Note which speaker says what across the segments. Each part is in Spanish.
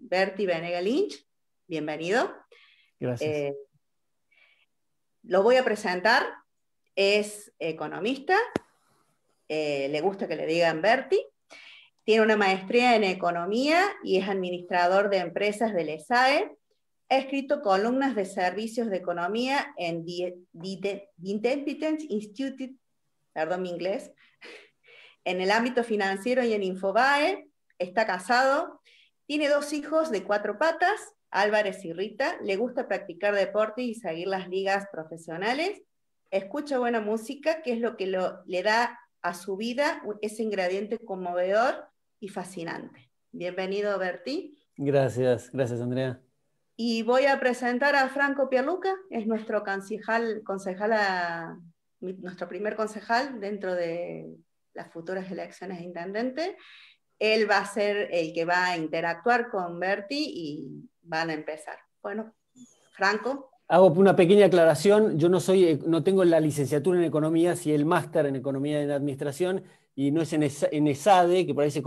Speaker 1: Berti Venegas Lynch. Bienvenido.
Speaker 2: Gracias.
Speaker 1: Lo voy a presentar. Es economista. Le gusta que le digan Berti. Tiene una maestría en economía y es administrador de empresas del ESAE. Ha escrito columnas de servicios de economía en The Intelligence Institute, perdón mi inglés, en el ámbito financiero y en Infobae. Está casado, tiene 2 hijos de 4 patas, Álvarez y Rita. Le gusta practicar deporte y seguir las ligas profesionales. Escucha buena música, que es lo que le da a su vida ese ingrediente conmovedor y fascinante. Bienvenido, Berti.
Speaker 2: Gracias, Andrea.
Speaker 1: Y voy a presentar a Franco Pierluca, es nuestro nuestro primer concejal dentro de las futuras elecciones de intendente. Él va a ser el que va a interactuar con Berti y van a empezar. Bueno, Franco.
Speaker 2: Hago una pequeña aclaración. Yo no tengo la licenciatura en economía, sí el máster en economía y en administración, y no es en ESADE, que por ahí se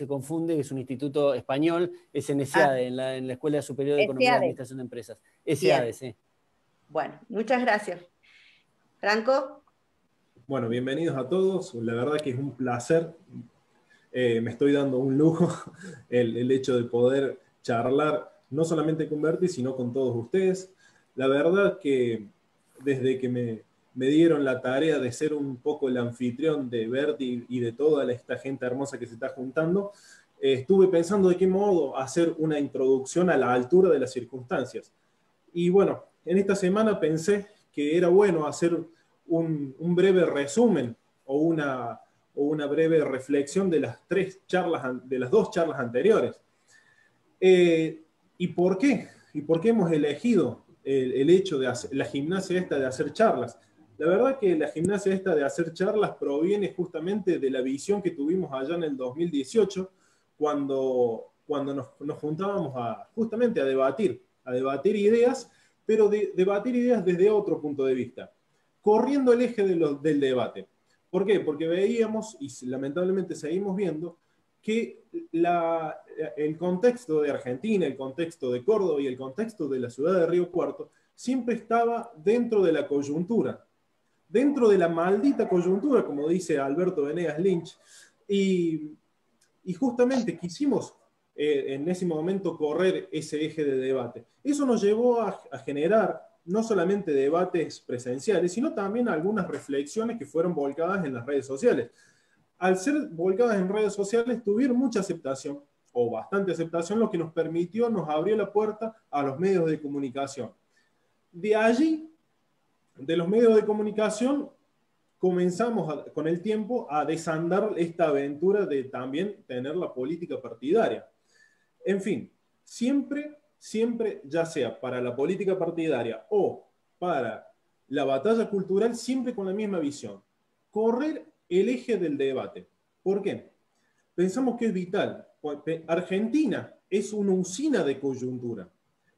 Speaker 2: confunde, que es un instituto español, es en ESADE, en la Escuela Superior de Economía y Administración de Empresas. ESADE, sí.
Speaker 1: Bueno, muchas gracias. Franco.
Speaker 3: Bueno, bienvenidos a todos. La verdad que es un placer. Me estoy dando un lujo el hecho de poder charlar no solamente con Berti, sino con todos ustedes. La verdad que desde que me dieron la tarea de ser un poco el anfitrión de Berti y de toda esta gente hermosa que se está juntando, estuve pensando de qué modo hacer una introducción a la altura de las circunstancias. Y bueno, en esta semana pensé que era bueno hacer un breve resumen o una breve reflexión de las 2 charlas anteriores. ¿Y por qué? ¿Y por qué hemos elegido el hecho de hacer la gimnasia esta de hacer charlas? La verdad que la gimnasia esta de hacer charlas proviene justamente de la visión que tuvimos allá en el 2018, cuando nos juntábamos justamente a debatir ideas, pero debatir ideas desde otro punto de vista, corriendo el eje del debate. ¿Por qué? Porque veíamos, y lamentablemente seguimos viendo, que el contexto de Argentina, el contexto de Córdoba y el contexto de la ciudad de Río Cuarto siempre estaba dentro de la coyuntura, dentro de la maldita coyuntura, como dice Alberto Venegas Lynch, y justamente quisimos en ese momento correr ese eje de debate. Eso nos llevó a generar no solamente debates presenciales, sino también algunas reflexiones que fueron volcadas en las redes sociales. Al ser volcadas en redes sociales, tuvieron mucha aceptación, o bastante aceptación, lo que nos abrió la puerta a los medios de comunicación. De allí, de los medios de comunicación, comenzamos con el tiempo a desandar esta aventura de también tener la política partidaria. En fin, siempre, ya sea para la política partidaria o para la batalla cultural, siempre con la misma visión: correr el eje del debate. ¿Por qué? Pensamos que es vital. Argentina es una usina de coyuntura.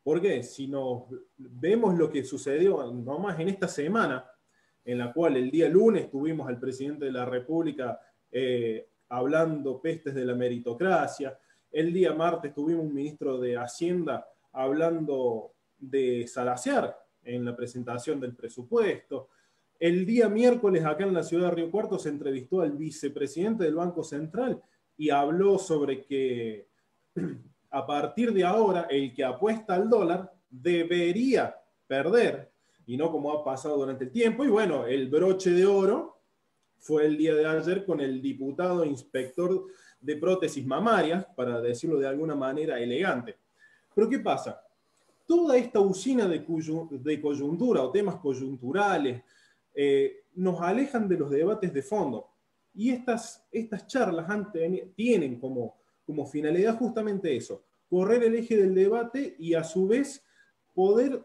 Speaker 3: ¿Por qué? Si nos vemos lo que sucedió nomás en esta semana, en la cual el día lunes tuvimos al presidente de la República hablando pestes de la meritocracia, el día martes tuvimos un ministro de Hacienda hablando de salaciar en la presentación del presupuesto. El día miércoles acá en la ciudad de Río Cuarto se entrevistó al vicepresidente del Banco Central y habló sobre que a partir de ahora el que apuesta al dólar debería perder, y no como ha pasado durante el tiempo. Y bueno, el broche de oro fue el día de ayer con el diputado inspector de prótesis mamarias, para decirlo de alguna manera elegante. Pero ¿qué pasa? Toda esta usina de coyuntura o temas coyunturales nos alejan de los debates de fondo. Y estas charlas tienen como finalidad justamente eso: correr el eje del debate y a su vez poder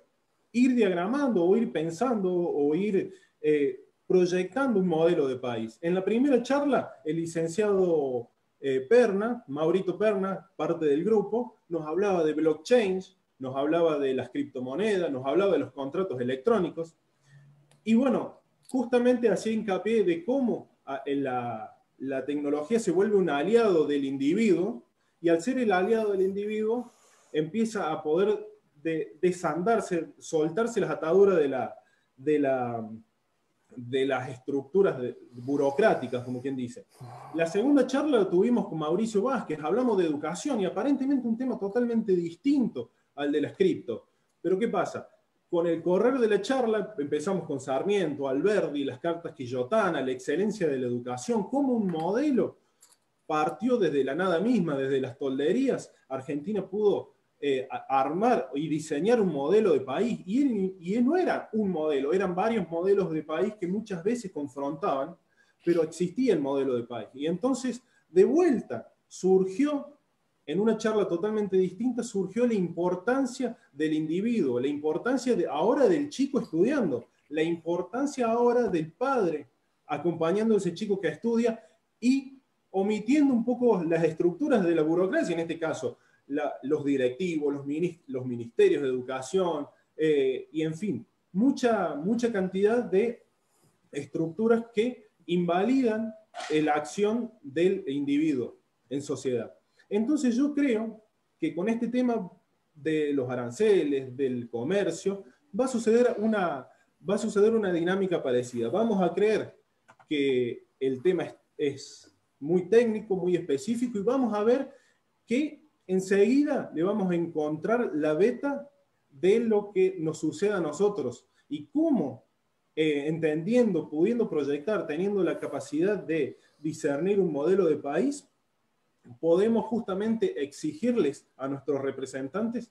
Speaker 3: ir diagramando o ir pensando o ir proyectando un modelo de país. En la primera charla, el licenciado Maurito Perna, parte del grupo, nos hablaba de blockchain, nos hablaba de las criptomonedas, nos hablaba de los contratos electrónicos. Y bueno, justamente hacía hincapié de cómo la tecnología se vuelve un aliado del individuo, y al ser el aliado del individuo, empieza a poder desandarse, soltarse las ataduras de las estructuras burocráticas, como quien dice. La segunda charla la tuvimos con Mauricio Vázquez, hablamos de educación y aparentemente un tema totalmente distinto al de las cripto. Pero ¿qué pasa? Con el correr de la charla empezamos con Sarmiento, Alberdi, las cartas quillotanas, la excelencia de la educación, como un modelo partió desde la nada misma, desde las tolderías. Argentina pudo armar y diseñar un modelo de país, y no era un modelo, eran varios modelos de país que muchas veces confrontaban, pero existía el modelo de país. Y entonces, de vuelta, surgió, en una charla totalmente distinta, surgió la importancia del individuo, la importancia ahora del chico estudiando, la importancia ahora del padre acompañando a ese chico que estudia y omitiendo un poco las estructuras de la burocracia, en este caso, los directivos, los ministerios de educación, y en fin, mucha cantidad de estructuras que invalidan la acción del individuo en sociedad. Entonces yo creo que con este tema de los aranceles, del comercio, va a suceder una dinámica parecida. Vamos a creer que el tema es muy técnico, muy específico, y vamos a ver que enseguida le vamos a encontrar la beta de lo que nos sucede a nosotros y cómo, entendiendo, pudiendo proyectar, teniendo la capacidad de discernir un modelo de país, podemos justamente exigirles a nuestros representantes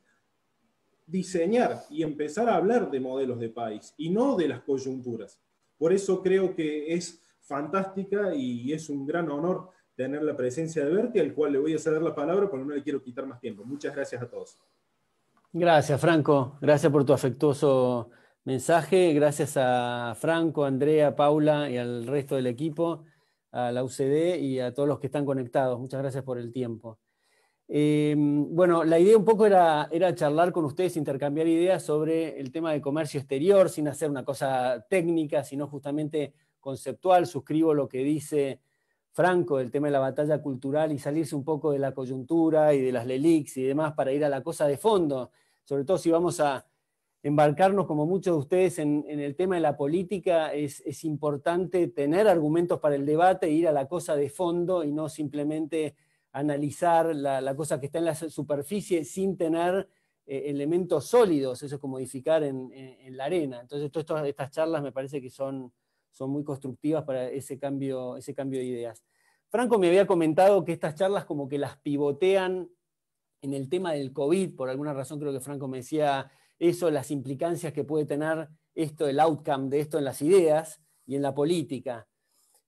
Speaker 3: diseñar y empezar a hablar de modelos de país y no de las coyunturas. Por eso creo que es fantástica y es un gran honor tener la presencia de Berti, al cual le voy a ceder la palabra porque no le quiero quitar más tiempo. Muchas gracias a todos.
Speaker 2: Gracias, Franco. Gracias por tu afectuoso mensaje. Gracias a Franco, Andrea, Paula y al resto del equipo, a la UCD y a todos los que están conectados. Muchas gracias por el tiempo. Bueno, la idea un poco era charlar con ustedes, intercambiar ideas sobre el tema de comercio exterior, sin hacer una cosa técnica, sino justamente conceptual. Suscribo lo que dice Franco del tema de la batalla cultural y salirse un poco de la coyuntura y de las LELICs y demás para ir a la cosa de fondo, sobre todo si vamos a embarcarnos, como muchos de ustedes, en el tema de la política. Es importante tener argumentos para el debate e ir a la cosa de fondo y no simplemente analizar la cosa que está en la superficie sin tener elementos sólidos. Eso es como edificar en la arena. Entonces todas estas charlas me parece que son muy constructivas para ese cambio de ideas. Franco me había comentado que estas charlas como que las pivotean en el tema del COVID, por alguna razón creo que Franco me decía eso, las implicancias que puede tener esto, el outcome de esto en las ideas y en la política.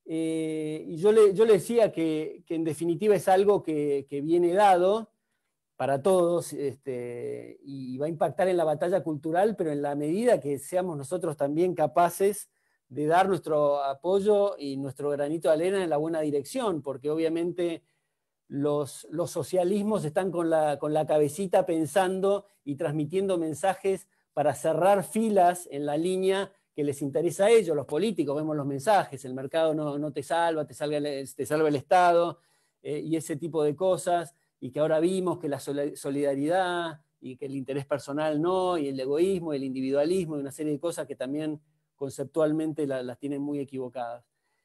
Speaker 2: Y yo le decía que en definitiva es algo que viene dado para todos, y va a impactar en la batalla cultural, pero en la medida que seamos nosotros también capaces de dar nuestro apoyo y nuestro granito de arena en la buena dirección, porque obviamente los socialismos están con la cabecita pensando y transmitiendo mensajes para cerrar filas en la línea que les interesa a ellos. Los políticos vemos los mensajes, el mercado no te salva, te salva el Estado, y ese tipo de cosas, y que ahora vimos que la solidaridad y que el interés personal no, y el egoísmo, el individualismo, y una serie de cosas que también conceptualmente las tienen muy equivocadas.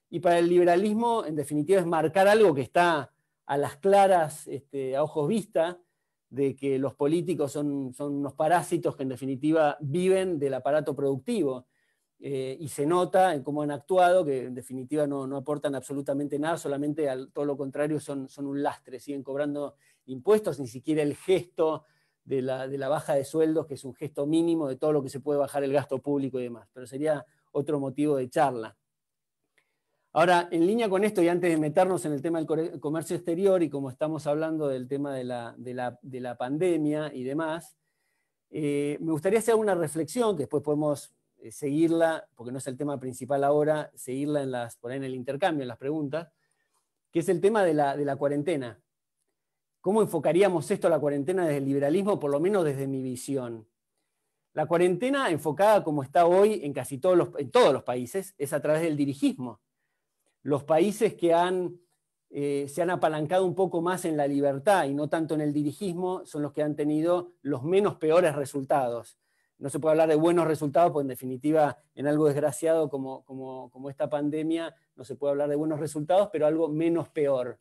Speaker 2: Y para el liberalismo, en definitiva, es marcar algo que está a las claras, a ojos vista, de que los políticos son unos parásitos que en definitiva viven del aparato productivo, y se nota en cómo han actuado, que en definitiva no aportan absolutamente nada, solamente todo lo contrario son un lastre, siguen cobrando impuestos, ni siquiera el gesto de la baja de sueldos, que es un gesto mínimo de todo lo que se puede bajar el gasto público y demás, pero sería otro motivo de charla. Ahora, en línea con esto, y antes de meternos en el tema del comercio exterior, y como estamos hablando del tema de la pandemia y demás, me gustaría hacer una reflexión, que después podemos seguirla, porque no es el tema principal ahora, seguirla por ahí en el intercambio, en las preguntas, que es el tema de la cuarentena. ¿Cómo enfocaríamos esto, la cuarentena, desde el liberalismo, por lo menos desde mi visión? La cuarentena, enfocada como está hoy en casi todos los países, es a través del dirigismo. Los países que han se han apalancado un poco más en la libertad y no tanto en el dirigismo, son los que han tenido los menos peores resultados. No se puede hablar de buenos resultados, porque en definitiva, en algo desgraciado como esta pandemia, no se puede hablar de buenos resultados, pero algo menos peor.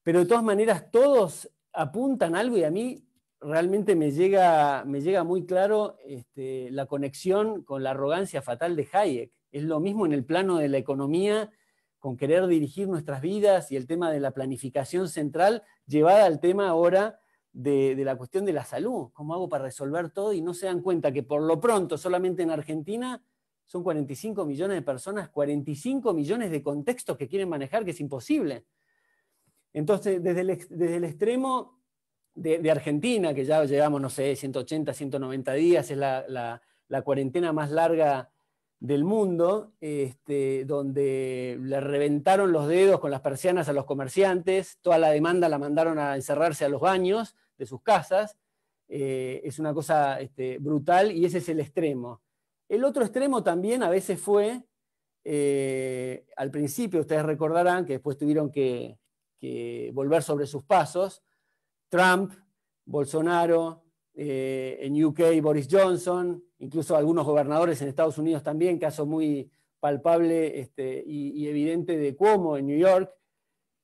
Speaker 2: Pero de todas maneras, todos apuntan algo, y a mí realmente me llega muy claro la conexión con la arrogancia fatal de Hayek. Es lo mismo en el plano de la economía, con querer dirigir nuestras vidas, y el tema de la planificación central, llevada al tema ahora de la cuestión de la salud. ¿Cómo hago para resolver todo? Y no se dan cuenta que por lo pronto, solamente en Argentina, son 45 millones de personas, 45 millones de contextos que quieren manejar, que es imposible. Entonces, desde el extremo de Argentina, que ya llevamos, no sé, 180, 190 días, es la cuarentena más larga del mundo, donde le reventaron los dedos con las persianas a los comerciantes, toda la demanda la mandaron a encerrarse a los baños de sus casas, es una cosa brutal, y ese es el extremo. El otro extremo también a veces fue, al principio ustedes recordarán que después tuvieron que volver sobre sus pasos, Trump, Bolsonaro, en UK Boris Johnson, incluso algunos gobernadores en Estados Unidos también, caso muy palpable y evidente de Cuomo en New York,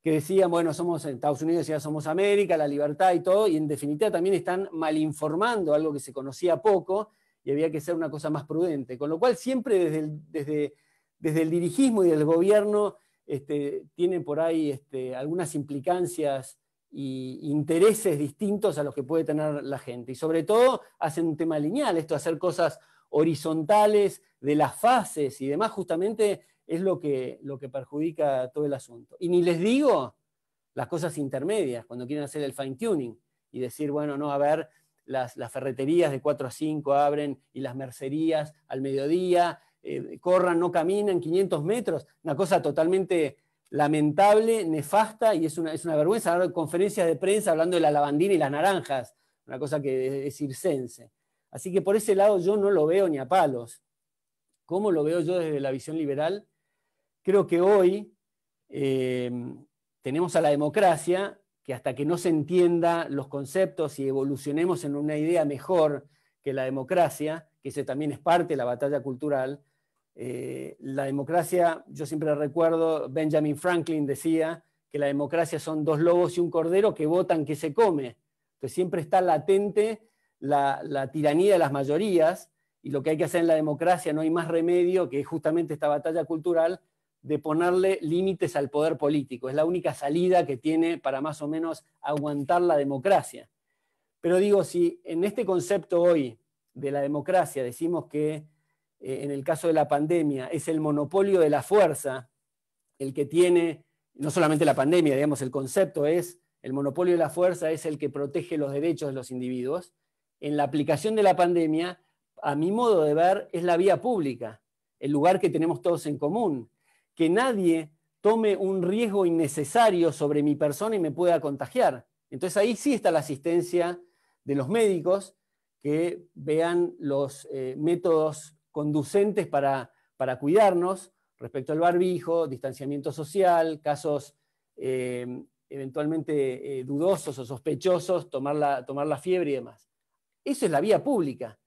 Speaker 2: que decían, bueno, somos en Estados Unidos, ya somos América, la libertad y todo, y en definitiva también están malinformando algo que se conocía poco, y había que ser una cosa más prudente. Con lo cual siempre desde el dirigismo y del gobierno tienen por ahí algunas implicancias e intereses distintos a los que puede tener la gente. Y sobre todo hacen un tema lineal, esto de hacer cosas horizontales, de las fases y demás, justamente es lo que perjudica todo el asunto. Y ni les digo las cosas intermedias, cuando quieren hacer el fine tuning y decir, bueno, no, a ver, las ferreterías de 4 a 5 abren y las mercerías al mediodía, corran, no caminen 500 metros, una cosa totalmente lamentable, nefasta, y es una vergüenza dar conferencias de prensa hablando de la lavandina y las naranjas, una cosa que es circense. Así que por ese lado yo no lo veo ni a palos. ¿Cómo lo veo yo desde la visión liberal? Creo que hoy tenemos a la democracia, que hasta que no se entienda los conceptos y evolucionemos en una idea mejor que la democracia, que ese también es parte de la batalla cultural, la democracia, yo siempre recuerdo, Benjamin Franklin decía que la democracia son 2 lobos y un cordero que votan qué se come. Entonces siempre está latente la tiranía de las mayorías, y lo que hay que hacer en la democracia no hay más remedio que justamente esta batalla cultural de ponerle límites al poder político. Es la única salida que tiene para más o menos aguantar la democracia. Pero digo, si en este concepto hoy de la democracia decimos que en el caso de la pandemia es el monopolio de la fuerza el que tiene, no solamente la pandemia, digamos, el concepto es, el monopolio de la fuerza es el que protege los derechos de los individuos, en la aplicación de la pandemia, a mi modo de ver, es la vía pública, el lugar que tenemos todos en común. Que nadie tome un riesgo innecesario sobre mi persona y me pueda contagiar. Entonces ahí sí está la asistencia de los médicos, que vean los métodos conducentes para cuidarnos respecto al barbijo, distanciamiento social, casos eventualmente dudosos o sospechosos, tomar la fiebre y demás. Eso es la vía pública.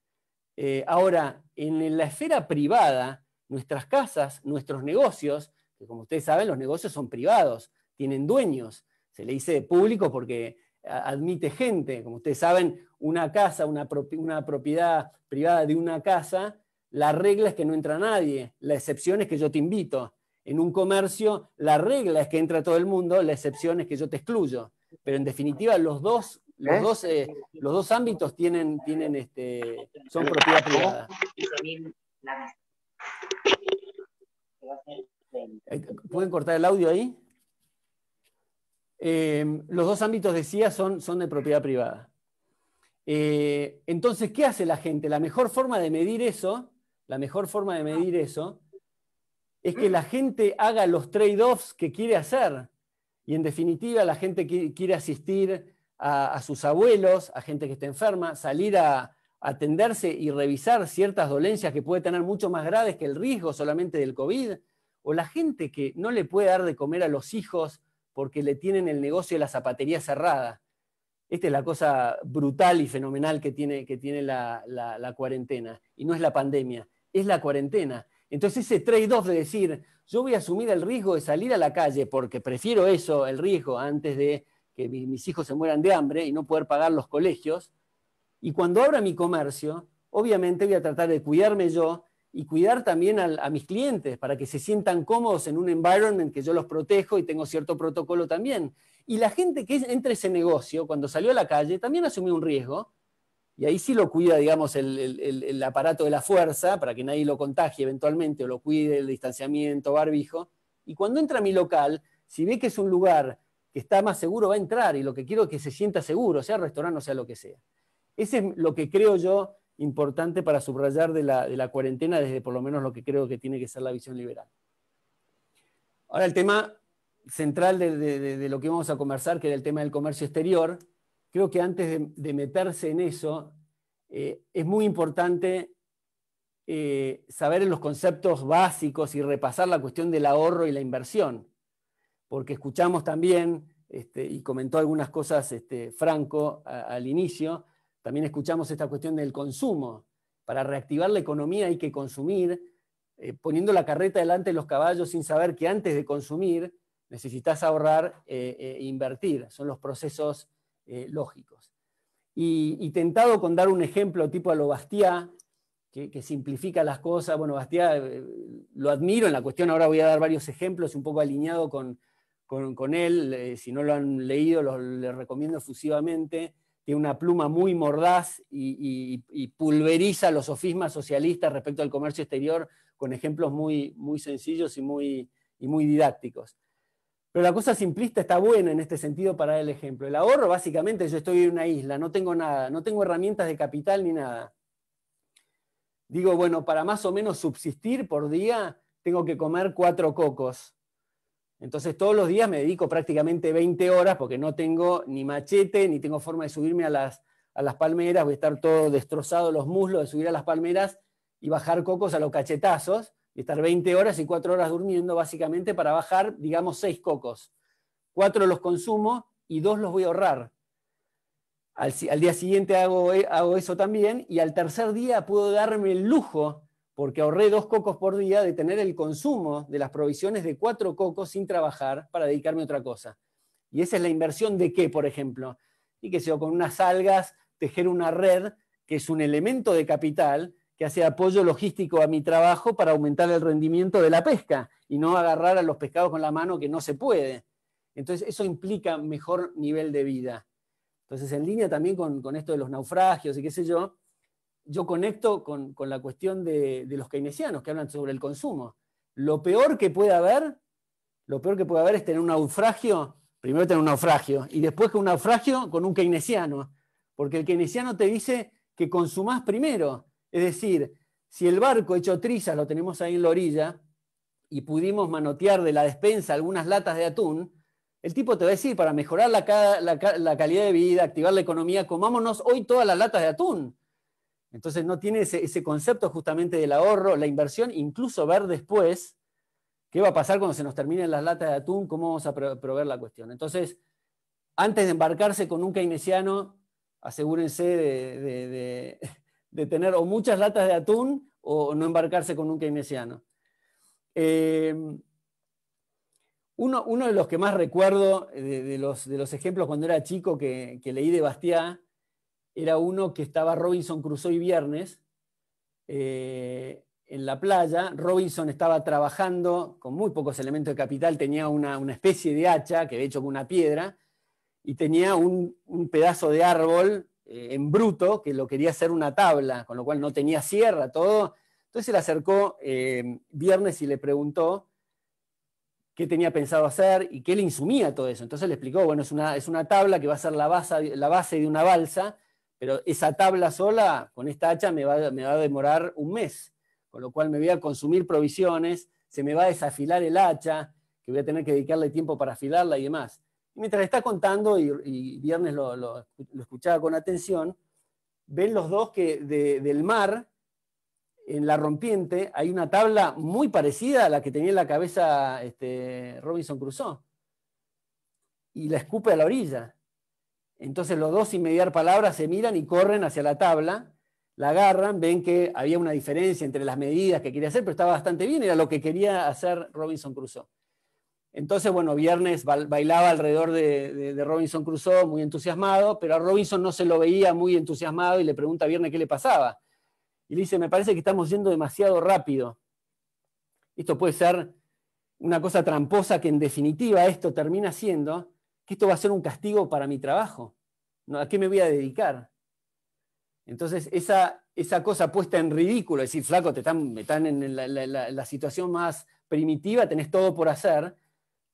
Speaker 2: Ahora, en la esfera privada, nuestras casas, nuestros negocios, que como ustedes saben, los negocios son privados, tienen dueños. Se le dice público porque admite gente. Como ustedes saben, una casa, una propiedad privada de una casa, la regla es que no entra nadie, la excepción es que yo te invito. En un comercio, la regla es que entra todo el mundo, la excepción es que yo te excluyo. Pero en definitiva, los dos ámbitos son propiedad privada. ¿Pueden cortar el audio ahí? Los dos ámbitos, decía, son de propiedad privada. Entonces, ¿qué hace la gente? La mejor forma de medir eso es que la gente haga los trade-offs que quiere hacer. Y en definitiva, la gente quiere asistir a sus abuelos, a gente que está enferma, salir a atenderse y revisar ciertas dolencias que puede tener mucho más graves que el riesgo solamente del COVID, o la gente que no le puede dar de comer a los hijos porque le tienen el negocio de la zapatería cerrada. Esta es la cosa brutal y fenomenal que tiene la cuarentena. Y no es la pandemia, es la cuarentena. Entonces ese trade-off de decir, yo voy a asumir el riesgo de salir a la calle porque prefiero eso, el riesgo, antes de que mis hijos se mueran de hambre y no poder pagar los colegios. Y cuando abra mi comercio, obviamente voy a tratar de cuidarme yo y cuidar también a mis clientes para que se sientan cómodos en un environment que yo los protejo y tengo cierto protocolo también. Y la gente que entra a ese negocio, cuando salió a la calle, también asumió un riesgo, y ahí sí lo cuida, digamos, el aparato de la fuerza, para que nadie lo contagie eventualmente, o lo cuide el distanciamiento, barbijo. Y cuando entra a mi local, si ve que es un lugar que está más seguro, va a entrar, y lo que quiero es que se sienta seguro, sea restaurante o sea lo que sea. Ese es lo que creo yo importante para subrayar de la cuarentena, desde por lo menos lo que creo que tiene que ser la visión liberal. Ahora el tema central de lo que vamos a conversar, que era el tema del comercio exterior. Creo que antes de meterse en eso, es muy importante saber los conceptos básicos y repasar la cuestión del ahorro y la inversión, porque escuchamos también, y comentó algunas cosas Franco al inicio, también escuchamos esta cuestión del consumo. Para reactivar la economía hay que consumir, poniendo la carreta delante de los caballos sin saber que antes de consumir necesitas ahorrar e invertir. Son los procesos lógicos. Y tentado con dar un ejemplo tipo a lo Bastiat, que simplifica las cosas. Bueno, Bastiat lo admiro en la cuestión, ahora voy a dar varios ejemplos, un poco alineado con él. Si no lo han leído, les recomiendo efusivamente. Tiene una pluma muy mordaz y pulveriza los sofismas socialistas respecto al comercio exterior con ejemplos muy, muy sencillos y muy didácticos. Pero la cosa simplista está buena en este sentido para dar el ejemplo. El ahorro, básicamente, yo estoy en una isla, no tengo nada, no tengo herramientas de capital ni nada. Digo, bueno, para más o menos subsistir por día, tengo que comer 4 cocos. Entonces todos los días me dedico prácticamente 20 horas porque no tengo ni machete, ni tengo forma de subirme a las palmeras, voy a estar todo destrozado los muslos de subir a las palmeras y bajar cocos a los cachetazos, y estar 20 horas y 4 horas durmiendo básicamente para bajar, digamos, 6 cocos. 4 los consumo y 2 los voy a ahorrar. Al día siguiente hago eso también, y al tercer día puedo darme el lujo, porque ahorré 2 cocos por día, de tener el consumo de las provisiones de 4 cocos sin trabajar para dedicarme a otra cosa. Y esa es la inversión de qué, por ejemplo. Y que sea con unas algas, tejer una red, que es un elemento de capital, que hace apoyo logístico a mi trabajo para aumentar el rendimiento de la pesca, y no agarrar a los pescados con la mano, que no se puede. Entonces eso implica mejor nivel de vida. Entonces, en línea también con esto de los naufragios y qué sé yo conecto con la cuestión de los keynesianos que hablan sobre el consumo. Lo peor que puede haber es tener un naufragio, primero tener un naufragio, y después que un naufragio con un keynesiano, porque el keynesiano te dice que consumás primero. Es decir, si el barco hecho trizas lo tenemos ahí en la orilla y pudimos manotear de la despensa algunas latas de atún, el tipo te va a decir, para mejorar la calidad de vida, activar la economía, comámonos hoy todas las latas de atún. Entonces no tiene ese concepto justamente del ahorro, la inversión, incluso ver después qué va a pasar cuando se nos terminen las latas de atún, cómo vamos a proveer la cuestión. Entonces, antes de embarcarse con un keynesiano, asegúrense de tener o muchas latas de atún o no embarcarse con un keynesiano. Uno de los que más recuerdo de los ejemplos cuando era chico que leí de Bastiat era uno que estaba Robinson Crusoe y Viernes en la playa. Robinson estaba trabajando con muy pocos elementos de capital, tenía una especie de hacha, que de hecho con una piedra, y tenía un pedazo de árbol en bruto que lo quería hacer una tabla, con lo cual no tenía sierra, todo. Entonces se le acercó Viernes y le preguntó qué tenía pensado hacer y qué le insumía todo eso. Entonces le explicó, bueno, es una tabla que va a ser la base de una balsa, pero esa tabla sola, con esta hacha, me va a demorar un mes, con lo cual me voy a consumir provisiones, se me va a desafilar el hacha, que voy a tener que dedicarle tiempo para afilarla y demás. Y mientras está contando, y Viernes lo escuchaba con atención, ven los dos que del mar, en la rompiente, hay una tabla muy parecida a la que tenía en la cabeza Robinson Crusoe. y la escupe a la orilla. Entonces los dos, sin mediar palabras, se miran y corren hacia la tabla, la agarran, ven que había una diferencia entre las medidas que quería hacer, pero estaba bastante bien, era lo que quería hacer Robinson Crusoe. Entonces, bueno, Viernes bailaba alrededor de Robinson Crusoe muy entusiasmado, pero a Robinson no se lo veía muy entusiasmado y le pregunta a Viernes qué le pasaba. Y le dice, me parece que estamos yendo demasiado rápido. Esto puede ser una cosa tramposa que en definitiva esto termina siendo que esto va a ser un castigo para mi trabajo. ¿No? ¿A qué me voy a dedicar? Entonces, esa cosa puesta en ridículo, es decir, flaco, están en la situación más primitiva, tenés todo por hacer,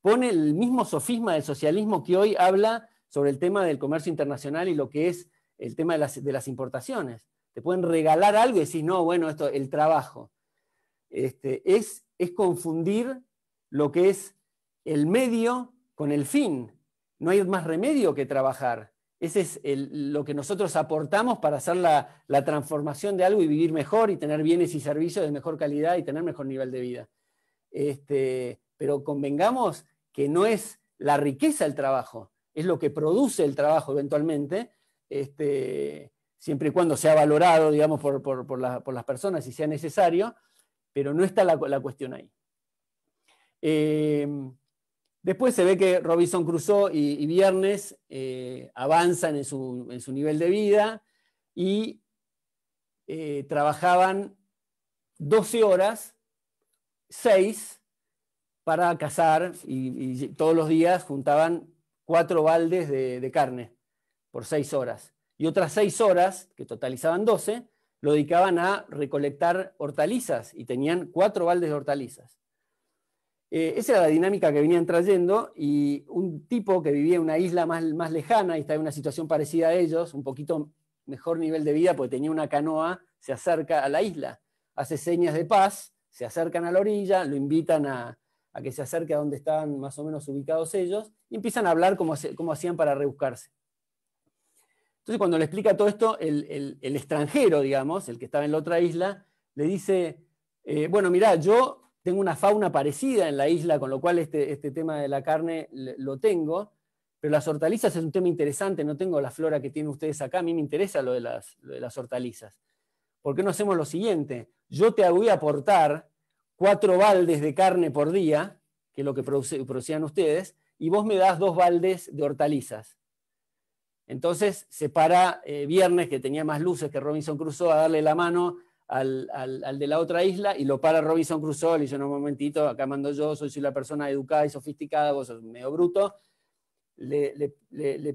Speaker 2: pone el mismo sofisma del socialismo que hoy habla sobre el tema del comercio internacional y lo que es el tema de las importaciones. Te pueden regalar algo y decís, no, bueno, esto, el trabajo. Es confundir lo que es el medio con el fin. No hay más remedio que trabajar. Ese es lo que nosotros aportamos para hacer la transformación de algo y vivir mejor y tener bienes y servicios de mejor calidad y tener mejor nivel de vida. Pero convengamos que no es la riqueza el trabajo, es lo que produce el trabajo eventualmente, siempre y cuando sea valorado, digamos, por las personas y sea necesario, pero no está la cuestión ahí. Después se ve que Robinson Crusoe y Viernes avanzan en su nivel de vida y trabajaban 12 horas, 6 para cazar y todos los días juntaban 4 baldes de carne por 6 horas. Y otras 6 horas, que totalizaban 12, lo dedicaban a recolectar hortalizas y tenían 4 baldes de hortalizas. Esa era la dinámica que venían trayendo y un tipo que vivía en una isla más lejana y estaba en una situación parecida a ellos, un poquito mejor nivel de vida porque tenía una canoa, se acerca a la isla, hace señas de paz, se acercan a la orilla, lo invitan a que se acerque a donde estaban más o menos ubicados ellos y empiezan a hablar cómo hacían para rebuscarse. Entonces cuando le explica todo esto, el extranjero, digamos, el que estaba en la otra isla, le dice, bueno, mirá, yo tengo una fauna parecida en la isla, con lo cual este tema de la carne lo tengo, pero las hortalizas es un tema interesante, no tengo la flora que tienen ustedes acá, a mí me interesa lo de las hortalizas. ¿Por qué no hacemos lo siguiente? Yo te voy a aportar 4 baldes de carne por día, que es lo que producían ustedes, y vos me das 2 baldes de hortalizas. Entonces se para Viernes, que tenía más luces que Robinson Crusoe, a darle la mano al de la otra isla, y lo para Robinson Crusoe, le dice, no, un momentito, acá mando yo, soy la persona educada y sofisticada, vos sos medio bruto. Le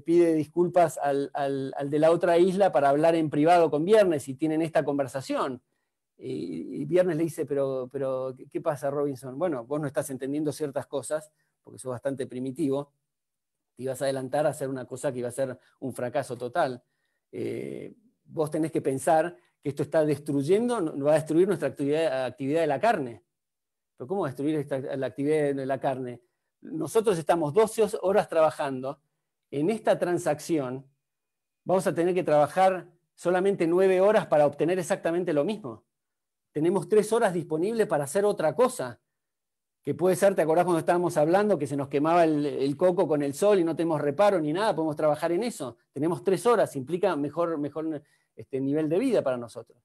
Speaker 2: pide disculpas al de la otra isla para hablar en privado con Viernes y tienen esta conversación. Y Viernes le dice, pero ¿qué pasa, Robinson? Bueno, vos no estás entendiendo ciertas cosas, porque sos bastante primitivo, te ibas a adelantar a hacer una cosa que iba a ser un fracaso total. Vos tenés que pensar que esto está destruyendo, va a destruir nuestra actividad de la carne. ¿Pero cómo destruir la actividad de la carne? Nosotros estamos 12 horas trabajando, en esta transacción vamos a tener que trabajar solamente 9 horas para obtener exactamente lo mismo. Tenemos 3 horas disponibles para hacer otra cosa, que puede ser, ¿te acordás cuando estábamos hablando que se nos quemaba el coco con el sol y no tenemos reparo ni nada? Podemos trabajar en eso. Tenemos 3 horas, implica mejor nivel de vida para nosotros.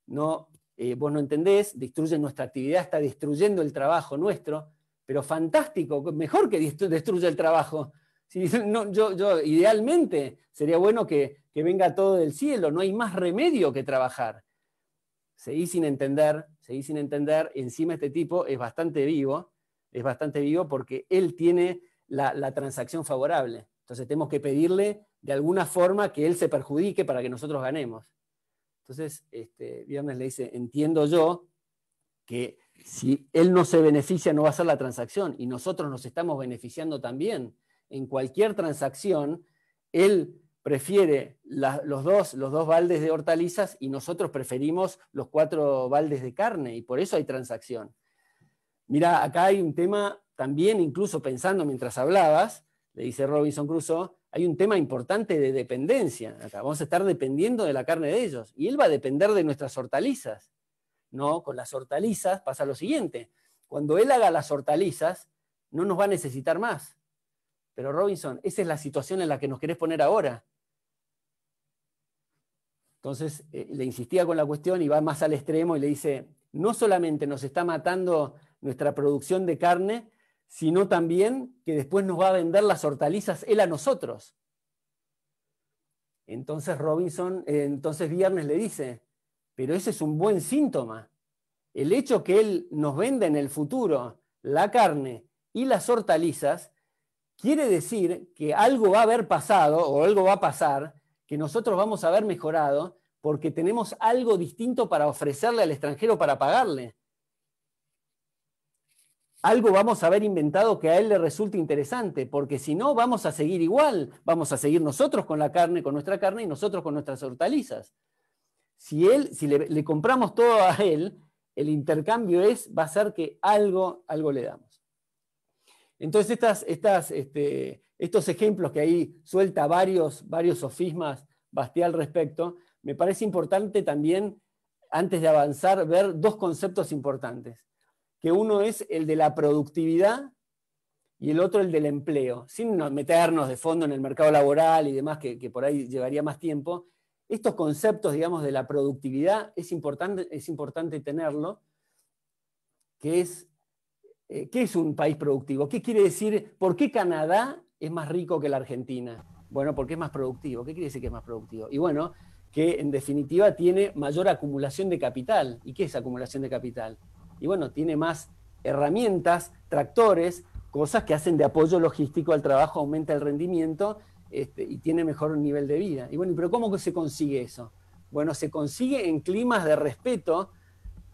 Speaker 2: No, vos no entendés, destruye nuestra actividad, está destruyendo el trabajo nuestro, pero fantástico, mejor que destruya el trabajo. Si, no, yo idealmente sería bueno que venga todo del cielo, no hay más remedio que trabajar. Seguí sin entender, y encima este tipo es bastante vivo porque él tiene la transacción favorable. Entonces tenemos que pedirle de alguna forma que él se perjudique para que nosotros ganemos. Entonces Viernes le dice, entiendo yo que si él no se beneficia no va a ser la transacción y nosotros nos estamos beneficiando también. En cualquier transacción, él prefiere los dos baldes de hortalizas y nosotros preferimos los 4 baldes de carne y por eso hay transacción. Mira, acá hay un tema también, incluso pensando mientras hablabas, le dice Robinson Crusoe, hay un tema importante de dependencia. Acá vamos a estar dependiendo de la carne de ellos y él va a depender de nuestras hortalizas. No, con las hortalizas pasa lo siguiente, cuando él haga las hortalizas no nos va a necesitar más. pero Robinson, esa es la situación en la que nos querés poner ahora. Entonces le insistía con la cuestión y va más al extremo y le dice, no solamente nos está matando nuestra producción de carne, sino también que después nos va a vender las hortalizas él a nosotros. Entonces Viernes le dice, pero ese es un buen síntoma. El hecho que él nos venda en el futuro la carne y las hortalizas quiere decir que algo va a haber pasado o algo va a pasar, que nosotros vamos a haber mejorado porque tenemos algo distinto para ofrecerle al extranjero para pagarle. Algo vamos a haber inventado que a él le resulte interesante, porque si no vamos a seguir igual, vamos a seguir nosotros con la carne, con nuestra carne y nosotros con nuestras hortalizas. Si le compramos todo a él, el intercambio va a ser que algo le damos. Entonces estos ejemplos que ahí suelta varios sofismas Bastiat al respecto, me parece importante también, antes de avanzar, ver dos conceptos importantes, que uno es el de la productividad y el otro el del empleo, sin meternos de fondo en el mercado laboral y demás, que por ahí llevaría más tiempo. Estos conceptos, digamos, de la productividad es importante tenerlo, que es, ¿qué es un país productivo? ¿Qué quiere decir? ¿Por qué Canadá es más rico que la Argentina? Bueno, porque es más productivo. ¿Qué quiere decir que es más productivo? Y bueno, que en definitiva tiene mayor acumulación de capital. ¿Y qué es acumulación de capital? Y bueno, tiene más herramientas, tractores, cosas que hacen de apoyo logístico al trabajo, aumenta el rendimiento y tiene mejor nivel de vida. Y bueno, ¿pero cómo se consigue eso? Bueno, se consigue en climas de respeto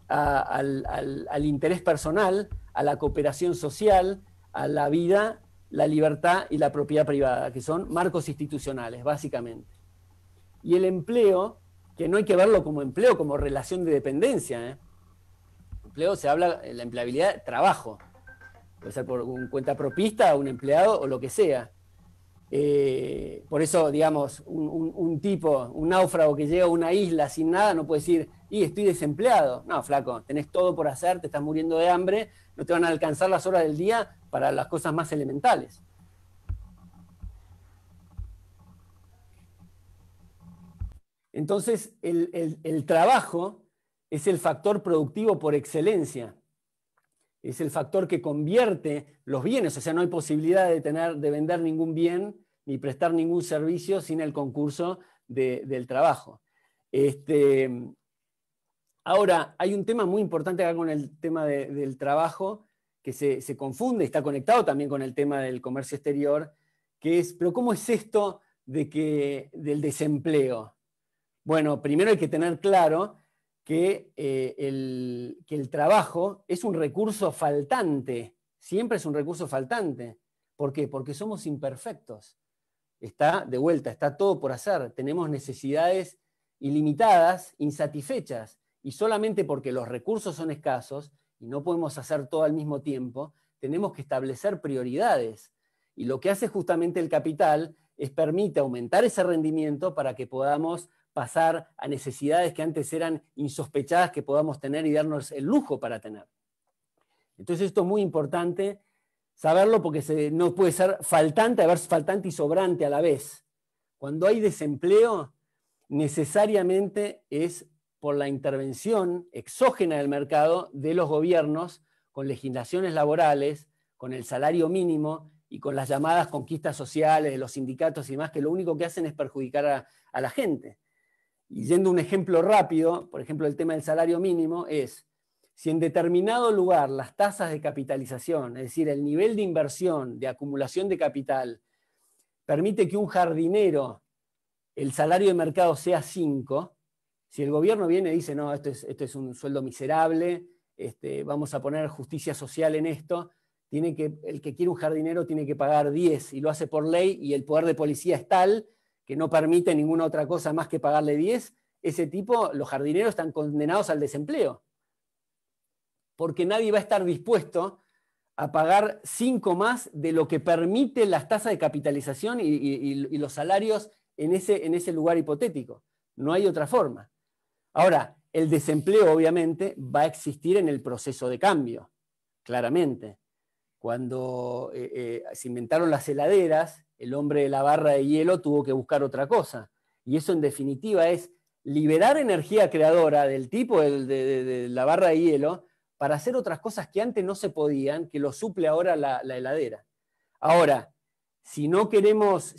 Speaker 2: al interés personal, a la cooperación social, a la vida, la libertad y la propiedad privada, que son marcos institucionales, básicamente. Y el empleo, que no hay que verlo como empleo, como relación de dependencia. Empleo se habla de la empleabilidad de trabajo. Puede ser por un cuentapropista, un empleado o lo que sea. Por eso, digamos, un náufrago que llega a una isla sin nada no puede decir, estoy desempleado. No, flaco, tenés todo por hacer, te estás muriendo de hambre, no te van a alcanzar las horas del día para las cosas más elementales. Entonces, el trabajo es el factor productivo por excelencia. Es el factor que convierte los bienes, o sea, no hay posibilidad de vender ningún bien ni prestar ningún servicio sin el concurso del trabajo. Ahora, hay un tema muy importante acá con el tema del trabajo, que se confunde, está conectado también con el tema del comercio exterior, que es, pero ¿cómo es esto del desempleo? Bueno, primero hay que tener claro que el trabajo es un recurso faltante, siempre es un recurso faltante. ¿Por qué? Porque somos imperfectos. Está todo por hacer. Tenemos necesidades ilimitadas, insatisfechas, y solamente porque los recursos son escasos y no podemos hacer todo al mismo tiempo, tenemos que establecer prioridades. Y lo que hace justamente el capital permite aumentar ese rendimiento para que podamos pasar a necesidades que antes eran insospechadas que podamos tener y darnos el lujo para tener. Entonces esto es muy importante saberlo porque no puede ser faltante y sobrante a la vez. Cuando hay desempleo, necesariamente es por la intervención exógena del mercado de los gobiernos con legislaciones laborales, con el salario mínimo y con las llamadas conquistas sociales de los sindicatos y demás, que lo único que hacen es perjudicar a la gente. Y yendo a un ejemplo rápido, por ejemplo, el tema del salario mínimo es, si en determinado lugar las tasas de capitalización, es decir, el nivel de inversión, de acumulación de capital, permite que un jardinero, el salario de mercado sea 5, si el gobierno viene y dice, no, esto es un sueldo miserable, vamos a poner justicia social en esto, el que quiere un jardinero tiene que pagar 10 y lo hace por ley y el poder de policía es tal que no permite ninguna otra cosa más que pagarle 10, ese tipo, los jardineros están condenados al desempleo. Porque nadie va a estar dispuesto a pagar 5 más de lo que permite las tasas de capitalización y los salarios en ese lugar hipotético. No hay otra forma. Ahora, el desempleo obviamente va a existir en el proceso de cambio, claramente. Cuando se inventaron las heladeras, el hombre de la barra de hielo tuvo que buscar otra cosa. Y eso en definitiva es liberar energía creadora del tipo de la barra de hielo para hacer otras cosas que antes no se podían, que lo suple ahora la heladera. Ahora, si no queremos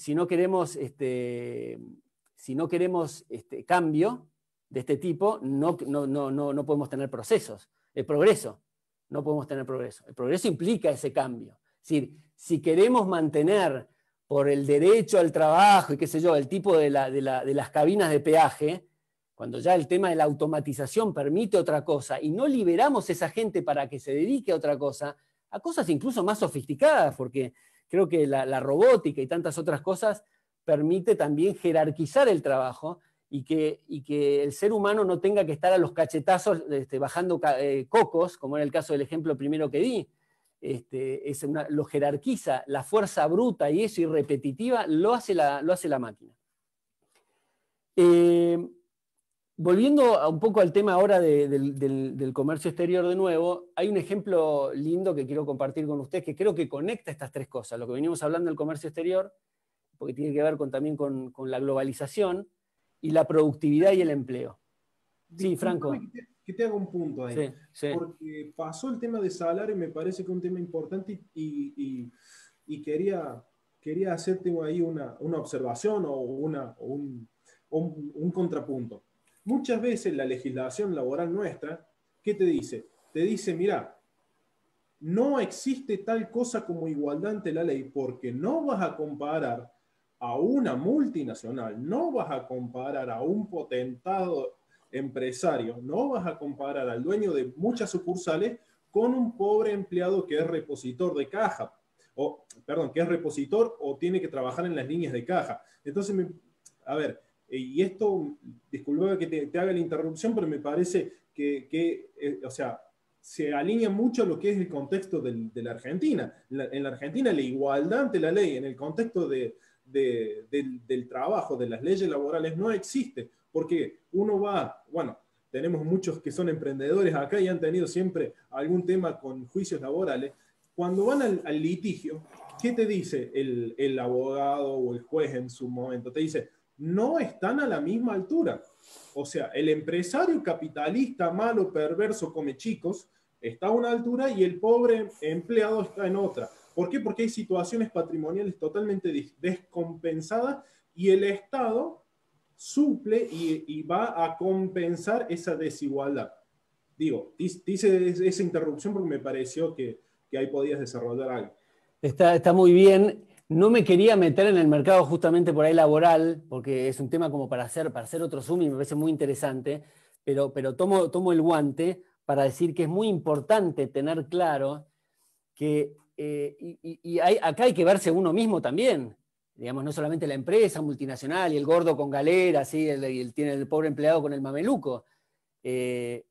Speaker 2: cambio de este tipo, no podemos tener progreso. No podemos tener progreso. El progreso implica ese cambio. Es decir, si queremos mantener por el derecho al trabajo y qué sé yo, el tipo de las cabinas de peaje, cuando ya el tema de la automatización permite otra cosa y no liberamos a esa gente para que se dedique a otra cosa, a cosas incluso más sofisticadas, porque creo que la robótica y tantas otras cosas permite también jerarquizar el trabajo y que el ser humano no tenga que estar a los cachetazos bajando cocos, como era el caso del ejemplo primero que di. Lo jerarquiza, la fuerza bruta y eso y repetitiva lo hace la máquina. Volviendo un poco al tema ahora del comercio exterior de nuevo, hay un ejemplo lindo que quiero compartir con ustedes que creo que conecta estas tres cosas, lo que venimos hablando del comercio exterior, porque tiene que ver también con la globalización y la productividad y el empleo. Sí, Franco.
Speaker 3: Que te haga un punto ahí.
Speaker 2: Sí, sí.
Speaker 3: Porque pasó el tema de salario y me parece que es un tema importante y quería hacerte ahí una observación o un contrapunto. Muchas veces la legislación laboral nuestra, ¿qué te dice? Te dice, mira, no existe tal cosa como igualdad ante la ley porque no vas a comparar a una multinacional, no vas a comparar a un potentado empresario, no vas a comparar al dueño de muchas sucursales con un pobre empleado que es repositor de caja, que es repositor o tiene que trabajar en las líneas de caja. Entonces, a ver, y esto, disculpa que te haga la interrupción, pero me parece o sea, se alinea mucho a lo que es el contexto de la Argentina. En la Argentina la igualdad ante la ley, en el contexto del trabajo, de las leyes laborales, no existe, porque uno va, bueno, tenemos muchos que son emprendedores acá y han tenido siempre algún tema con juicios laborales. Cuando van al litigio, ¿qué te dice el abogado o el juez en su momento? Te dice, no están a la misma altura. O sea, el empresario capitalista, malo, perverso, come chicos, está a una altura y el pobre empleado está en otra. ¿Por qué? Porque hay situaciones patrimoniales totalmente descompensadas y el Estado suple y va a compensar esa desigualdad. Digo, hice esa interrupción porque me pareció que ahí podías desarrollar algo.
Speaker 2: Está muy bien. No me quería meter en el mercado justamente por ahí laboral, porque es un tema como para hacer otro Zoom y me parece muy interesante, pero tomo el guante para decir que es muy importante tener claro que acá hay que verse uno mismo también. Digamos, no solamente la empresa multinacional y el gordo con galera, ¿sí? Tiene el pobre empleado con el mameluco. El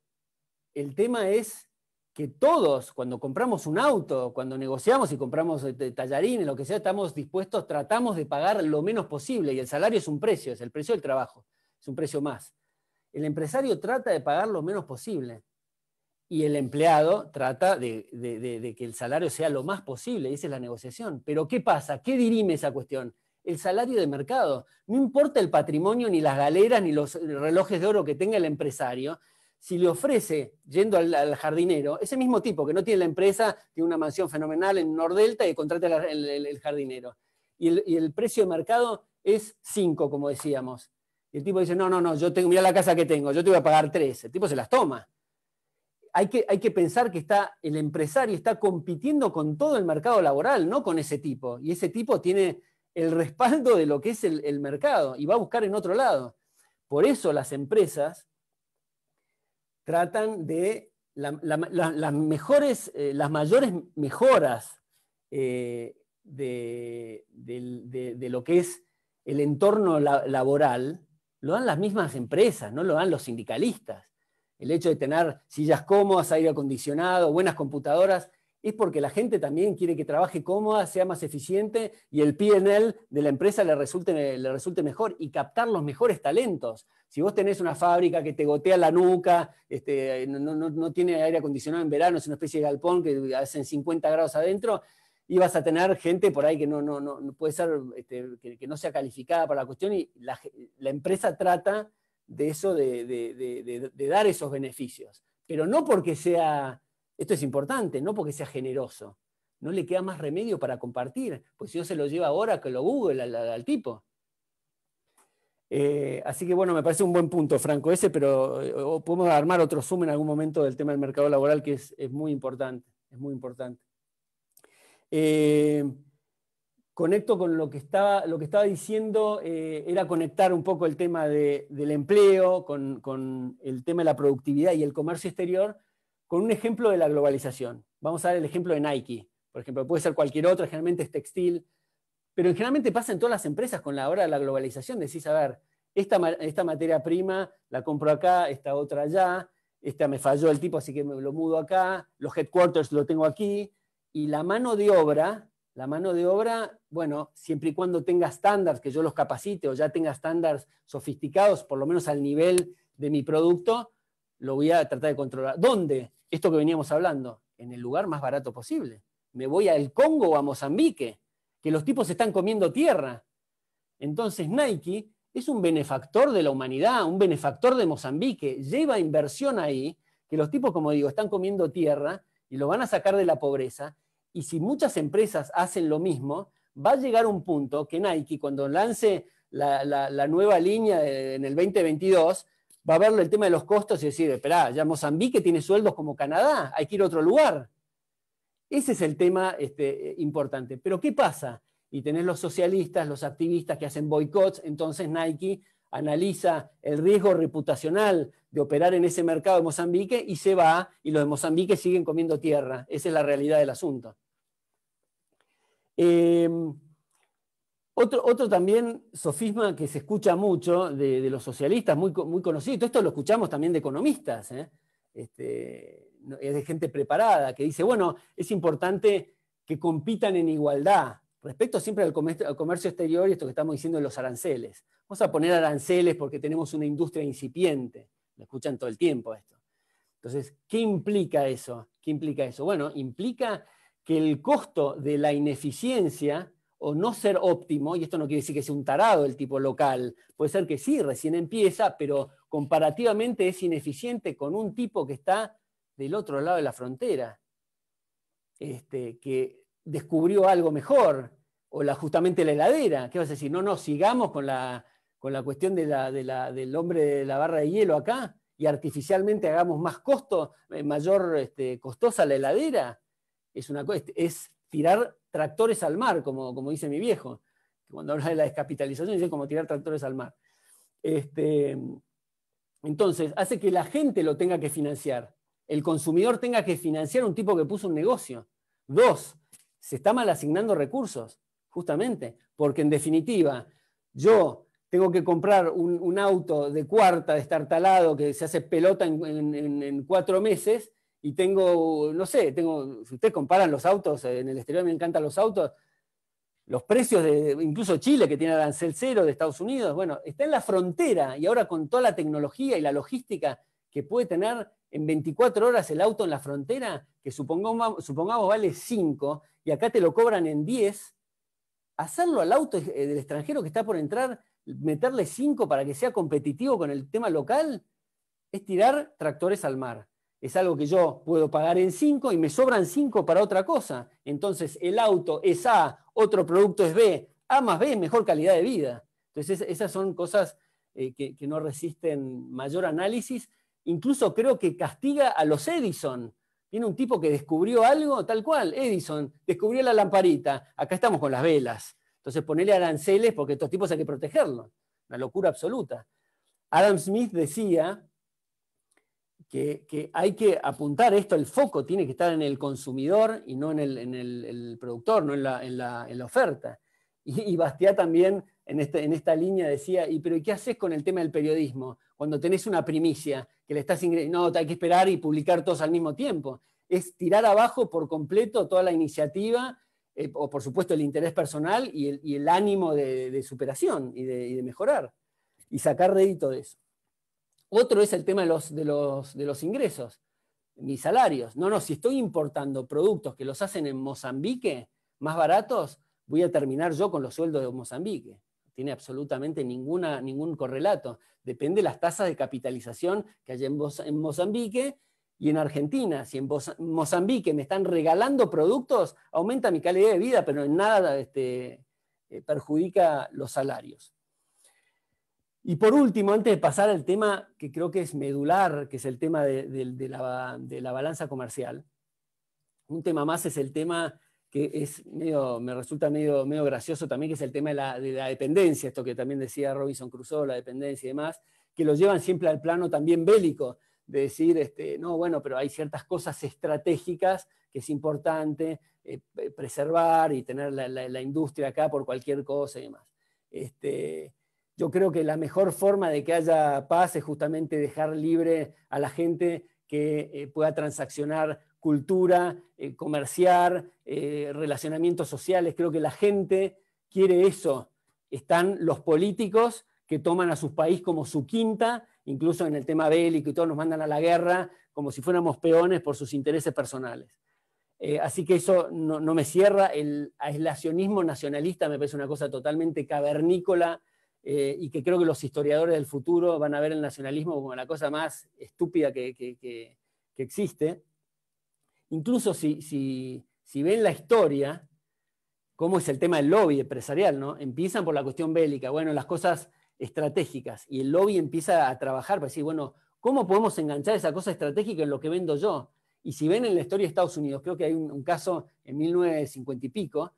Speaker 2: tema es que todos, cuando compramos un auto, cuando negociamos y compramos tallarines, lo que sea, estamos dispuestos, tratamos de pagar lo menos posible, y el salario es un precio, es el precio del trabajo, es un precio más. El empresario trata de pagar lo menos posible, y el empleado trata de que el salario sea lo más posible, y esa es la negociación. Pero ¿qué pasa? ¿Qué dirime esa cuestión? El salario de mercado. No importa el patrimonio, ni las galeras, ni los relojes de oro que tenga el empresario, si le ofrece, yendo al jardinero, ese mismo tipo que no tiene la empresa, tiene una mansión fenomenal en Nordelta y contrata el jardinero. Y el precio de mercado es 5, como decíamos. Y el tipo dice, no, mira la casa que tengo, yo te voy a pagar 3. El tipo se las toma. Hay que pensar que el empresario está compitiendo con todo el mercado laboral, no con ese tipo. Y ese tipo tiene el respaldo de lo que es el mercado y va a buscar en otro lado. Por eso las empresas tratan de las mayores mejoras de lo que es el entorno laboral, lo dan las mismas empresas, no lo dan los sindicalistas. El hecho de tener sillas cómodas, aire acondicionado, buenas computadoras, es porque la gente también quiere que trabaje cómoda, sea más eficiente y el P&L de la empresa le resulte mejor y captar los mejores talentos. Si vos tenés una fábrica que te gotea la nuca, no tiene aire acondicionado en verano, es una especie de galpón que hacen 50 grados adentro, y vas a tener gente por ahí que no puede ser, que no sea calificada para la cuestión, y la empresa trata de eso, de dar esos beneficios. Pero no porque sea, esto es importante, no porque sea generoso. No le queda más remedio para compartir, pues si no se lo lleva ahora que lo Google al tipo. Así que bueno, me parece un buen punto, Franco, ese, pero podemos armar otro Zoom en algún momento del tema del mercado laboral, que es muy importante, es muy importante. Conecto con lo que estaba diciendo, era conectar un poco el tema del empleo con el tema de la productividad y el comercio exterior, con un ejemplo de la globalización. Vamos a dar el ejemplo de Nike, por ejemplo, puede ser cualquier otra, generalmente es textil, pero generalmente pasa en todas las empresas con la hora de la globalización. Decís, a ver, esta materia prima la compro acá, esta otra allá, esta me falló el tipo, así que me lo mudo acá, los headquarters lo tengo aquí, y la mano de obra, bueno, siempre y cuando tenga estándares que yo los capacite o ya tenga estándares sofisticados, por lo menos al nivel de mi producto, lo voy a tratar de controlar. ¿Dónde? Esto que veníamos hablando, en el lugar más barato posible. Me voy al Congo o a Mozambique, que los tipos están comiendo tierra. Entonces Nike es un benefactor de la humanidad, un benefactor de Mozambique, lleva inversión ahí, que los tipos, como digo, están comiendo tierra y lo van a sacar de la pobreza, y si muchas empresas hacen lo mismo, va a llegar un punto que Nike, cuando lance la nueva línea en el 2022, va a ver el tema de los costos y decir, esperá, ya Mozambique tiene sueldos como Canadá, hay que ir a otro lugar. Ese es el tema importante. Pero ¿qué pasa? Y tenés los socialistas, los activistas que hacen boicots, entonces Nike analiza el riesgo reputacional de operar en ese mercado de Mozambique y se va, y los de Mozambique siguen comiendo tierra. Esa es la realidad del asunto. Otro también sofisma que se escucha mucho de los socialistas, muy conocido, esto lo escuchamos también de economistas, es de gente preparada, que dice, bueno, es importante que compitan en igualdad, respecto siempre al comercio exterior y esto que estamos diciendo de los aranceles. Vamos a poner aranceles porque tenemos una industria incipiente, lo escuchan todo el tiempo esto. Entonces, ¿qué implica eso? ¿Qué implica eso? Bueno, implica que el costo de la ineficiencia o no ser óptimo, y esto no quiere decir que sea un tarado el tipo local, puede ser que sí, recién empieza, pero comparativamente es ineficiente con un tipo que está del otro lado de la frontera, que descubrió algo mejor, o justamente la heladera. ¿Qué vas a decir? No, sigamos con la cuestión del hombre de la barra de hielo acá, y artificialmente hagamos más mayor costosa la heladera. Es tirar tractores al mar, como dice mi viejo. Cuando habla de la descapitalización, dice como tirar tractores al mar. Entonces, hace que la gente lo tenga que financiar. El consumidor tenga que financiar un tipo que puso un negocio. 2, se está mal asignando recursos, justamente, porque en definitiva, yo tengo que comprar un auto de cuarta destartalado que se hace pelota en 4 meses, y tengo, no sé, si ustedes comparan los autos, en el exterior me encantan los autos, los precios de incluso Chile, que tiene arancel cero, de Estados Unidos, bueno, está en la frontera, y ahora con toda la tecnología y la logística que puede tener en 24 horas el auto en la frontera, que supongamos vale 5, y acá te lo cobran en 10, hacerlo al auto del extranjero que está por entrar, meterle 5 para que sea competitivo con el tema local, es tirar tractores al mar. Es algo que yo puedo pagar en 5 y me sobran 5 para otra cosa. Entonces el auto es A, otro producto es B, A más B es mejor calidad de vida. Entonces esas son cosas que no resisten mayor análisis. Incluso creo que castiga a los Edison. Viene un tipo que descubrió algo, tal cual, Edison, descubrió la lamparita, acá estamos con las velas. Entonces ponele aranceles porque estos tipos hay que protegerlos. Una locura absoluta. Adam Smith decía que hay que apuntar esto, el foco tiene que estar en el consumidor y no en el productor, no en la oferta. Y Bastiat también en esta línea decía, pero ¿y qué haces con el tema del periodismo? Cuando tenés una primicia, que le estás no, hay que esperar y publicar todos al mismo tiempo. es tirar abajo por completo toda la iniciativa, o por supuesto el interés personal y el ánimo de superación y de mejorar, y sacar rédito de eso. Otro es el tema de los ingresos, mis salarios. No, si estoy importando productos que los hacen en Mozambique, más baratos, voy a terminar yo con los sueldos de Mozambique. Tiene absolutamente ningún correlato. Depende de las tasas de capitalización que hay en Mozambique y en Argentina. Si en Mozambique me están regalando productos, aumenta mi calidad de vida, pero en nada perjudica los salarios. Y por último, antes de pasar al tema que creo que es medular, que es el tema de la balanza comercial, un tema más es el tema que me resulta medio gracioso también, que es el tema de la dependencia, esto que también decía Robinson Crusoe, la dependencia y demás, que lo llevan siempre al plano también bélico, de decir, no, bueno, pero hay ciertas cosas estratégicas que es importante preservar y tener la industria acá por cualquier cosa y demás. Yo creo que la mejor forma de que haya paz es justamente dejar libre a la gente que pueda transaccionar cultura, comerciar, relacionamientos sociales. Creo que la gente quiere eso. Están los políticos que toman a su país como su quinta, incluso en el tema bélico y todos nos mandan a la guerra como si fuéramos peones por sus intereses personales. Así que eso no me cierra. El aislacionismo nacionalista me parece una cosa totalmente cavernícola, y que creo que los historiadores del futuro van a ver el nacionalismo como la cosa más estúpida que existe. Incluso si ven la historia, cómo es el tema del lobby empresarial, ¿no? Empiezan por la cuestión bélica, bueno, las cosas estratégicas, y el lobby empieza a trabajar para decir, bueno, ¿cómo podemos enganchar esa cosa estratégica en lo que vendo yo? Y si ven en la historia de Estados Unidos, creo que hay un caso en 1950 y pico,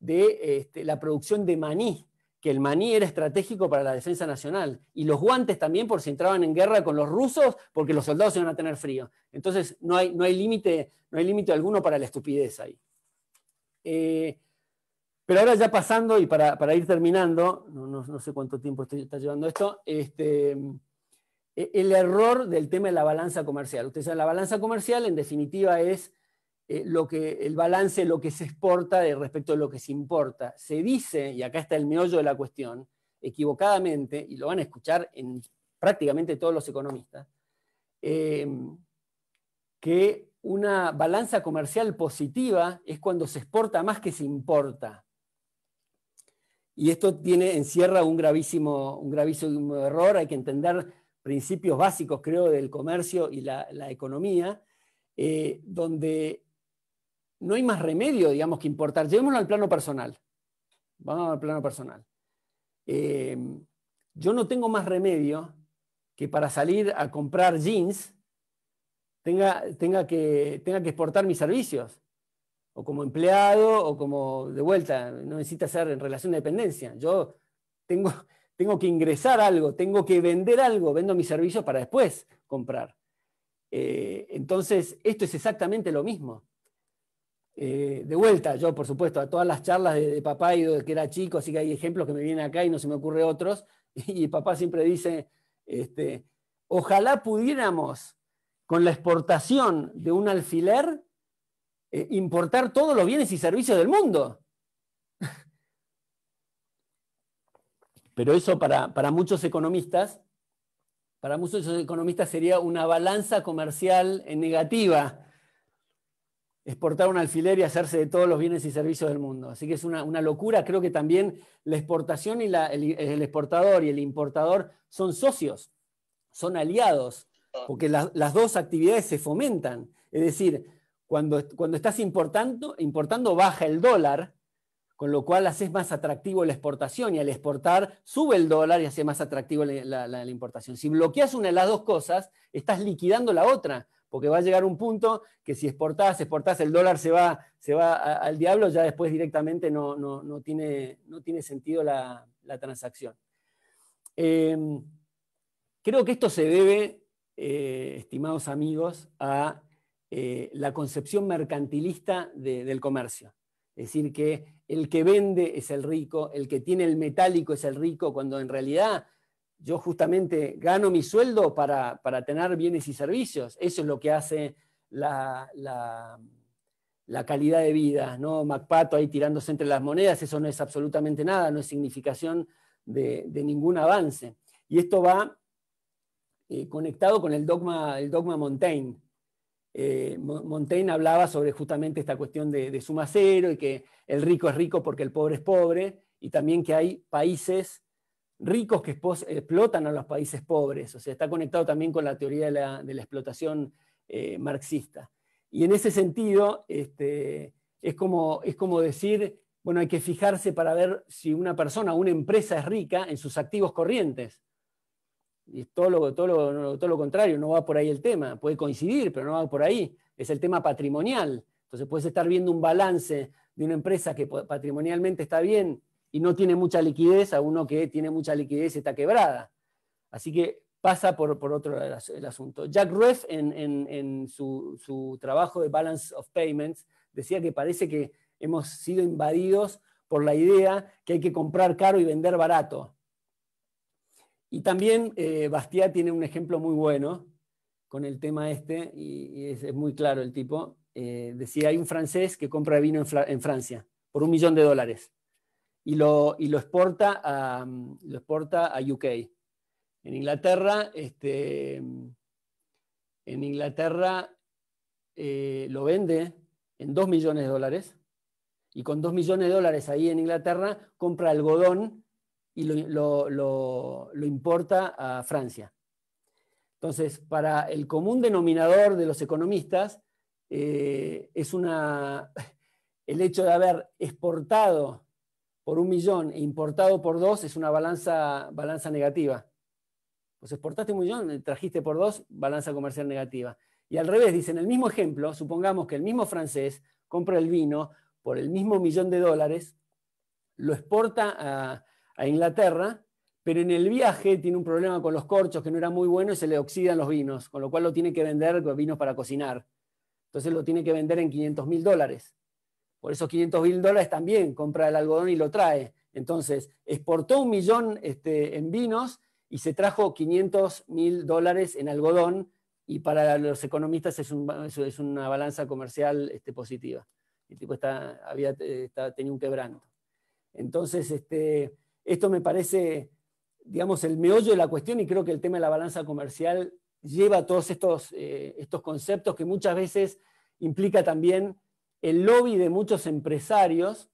Speaker 2: de la producción de maní, que el maní era estratégico para la defensa nacional, y los guantes también por si entraban en guerra con los rusos, porque los soldados iban a tener frío. Entonces no hay límite alguno para la estupidez ahí. Pero ahora ya pasando, y para ir terminando, no sé cuánto tiempo está llevando esto, el error del tema de la balanza comercial. Ustedes saben, la balanza comercial en definitiva es el balance, lo que se exporta respecto a lo que se importa. Se dice, y acá está el meollo de la cuestión, equivocadamente, y lo van a escuchar en prácticamente todos los economistas, que una balanza comercial positiva es cuando se exporta más que se importa. Y esto encierra un gravísimo error. Hay que entender principios básicos, creo, del comercio y la economía, donde no hay más remedio, digamos, que importar. Llevémoslo al plano personal. Vamos al plano personal. Yo no tengo más remedio que para salir a comprar jeans tenga que exportar mis servicios, o como empleado, o como de vuelta, no necesita ser en relación de dependencia. Yo tengo que ingresar algo, tengo que vender algo, vendo mis servicios para después comprar. Entonces, esto es exactamente lo mismo. De vuelta, yo por supuesto, a todas las charlas de papá y de que era chico, así que hay ejemplos que me vienen acá y no se me ocurre otros, y papá siempre dice, ojalá pudiéramos, con la exportación de un alfiler, importar todos los bienes y servicios del mundo. Pero eso para muchos economistas sería una balanza comercial negativa, exportar un alfiler y hacerse de todos los bienes y servicios del mundo. Así que es una locura. Creo que también la exportación y el exportador y el importador son socios, son aliados, porque las dos actividades se fomentan. Es decir, cuando estás importando baja el dólar, con lo cual haces más atractivo la exportación, y al exportar sube el dólar y hace más atractivo la importación. Si bloqueas una de las dos cosas, estás liquidando la otra, porque va a llegar un punto que si exportás, el dólar se va al diablo, ya después directamente no tiene sentido la transacción. Creo que esto se debe, estimados amigos, a la concepción mercantilista del comercio. Es decir, que el que vende es el rico, el que tiene el metálico es el rico, cuando en realidad yo justamente gano mi sueldo para tener bienes y servicios. Eso es lo que hace la calidad de vida, ¿no? MacPato ahí tirándose entre las monedas, eso no es absolutamente nada, no es significación de ningún avance. Y esto va conectado con el dogma Montaigne. Montaigne hablaba sobre justamente esta cuestión de suma cero y que el rico es rico porque el pobre es pobre, y también que hay países ricos que explotan a los países pobres. O sea, está conectado también con la teoría de la explotación marxista. Y en ese sentido, es como decir, bueno, hay que fijarse para ver si una persona, una empresa es rica en sus activos corrientes. Y es todo lo contrario, no va por ahí el tema. Puede coincidir, pero no va por ahí. Es el tema patrimonial. Entonces puedes estar viendo un balance de una empresa que patrimonialmente está bien y no tiene mucha liquidez, a uno que tiene mucha liquidez y está quebrada. Así que pasa por otro el asunto. Jack Rueff, en su trabajo de Balance of Payments, decía que parece que hemos sido invadidos por la idea que hay que comprar caro y vender barato. Y también Bastiat tiene un ejemplo muy bueno con el tema y es muy claro el tipo. Decía, hay un francés que compra vino en Francia por $1 millón y lo exporta a UK. En Inglaterra, lo vende en $2 millones, y con $2 millones ahí en Inglaterra compra algodón y lo importa a Francia. Entonces, para el común denominador de los economistas, el hecho de haber exportado por $1 millón e importado por 2 es una balanza negativa. Pues exportaste $1 millón, trajiste por 2, balanza comercial negativa. Y al revés, dicen el mismo ejemplo, supongamos que el mismo francés compra el vino por el mismo $1 millón, lo exporta a Inglaterra, pero en el viaje tiene un problema con los corchos que no era muy bueno y se le oxidan los vinos, con lo cual lo tiene que vender con vinos para cocinar. Entonces lo tiene que vender en $500,000. Por esos $500,000 también compra el algodón y lo trae. Entonces exportó $1 millón en vinos y se trajo $500,000 en algodón, y para los economistas es una balanza comercial positiva. El tipo tenía un quebranto. Entonces, esto me parece, digamos, el meollo de la cuestión, y creo que el tema de la balanza comercial lleva a todos estos conceptos que muchas veces implica también el lobby de muchos empresarios,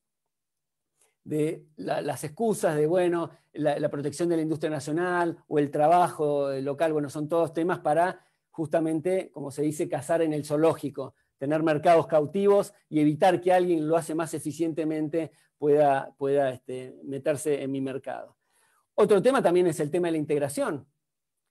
Speaker 2: de las excusas de, bueno, la protección de la industria nacional o el trabajo local, bueno, son todos temas para justamente, como se dice, cazar en el zoológico, tener mercados cautivos y evitar que alguien lo hace más eficientemente pueda meterse en mi mercado. Otro tema también es el tema de la integración.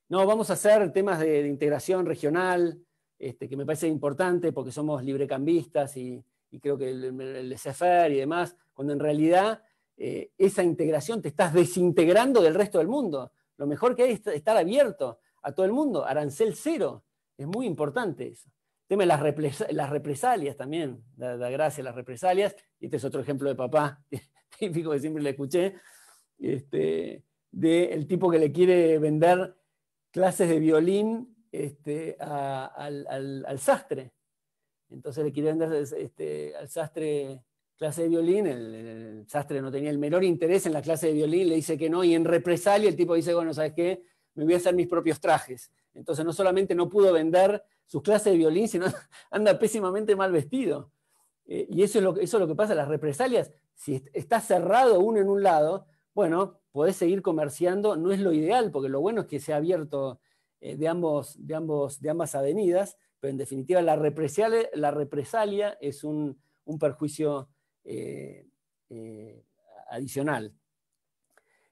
Speaker 2: No, vamos a hacer temas de integración regional, que me parece importante porque somos librecambistas y creo que el laissez-faire y demás, cuando en realidad esa integración te estás desintegrando del resto del mundo. Lo mejor que hay es estar abierto a todo el mundo, arancel cero, es muy importante eso. El tema de las represalias también, da gracia las represalias, y este es otro ejemplo de papá, típico que siempre le escuché, del tipo que le quiere vender clases de violín al sastre. Entonces le quiere vender al sastre clase de violín, el sastre no tenía el menor interés en la clase de violín, le dice que no, y en represalia el tipo dice, bueno, ¿sabes qué? Me voy a hacer mis propios trajes. Entonces no solamente no pudo vender sus clases de violín, sino anda pésimamente mal vestido. Y eso es lo que pasa, las represalias. Si está cerrado uno en un lado, bueno, podés seguir comerciando, no es lo ideal, porque lo bueno es que sea abierto de ambas avenidas, pero en definitiva la represalia es un perjuicio adicional.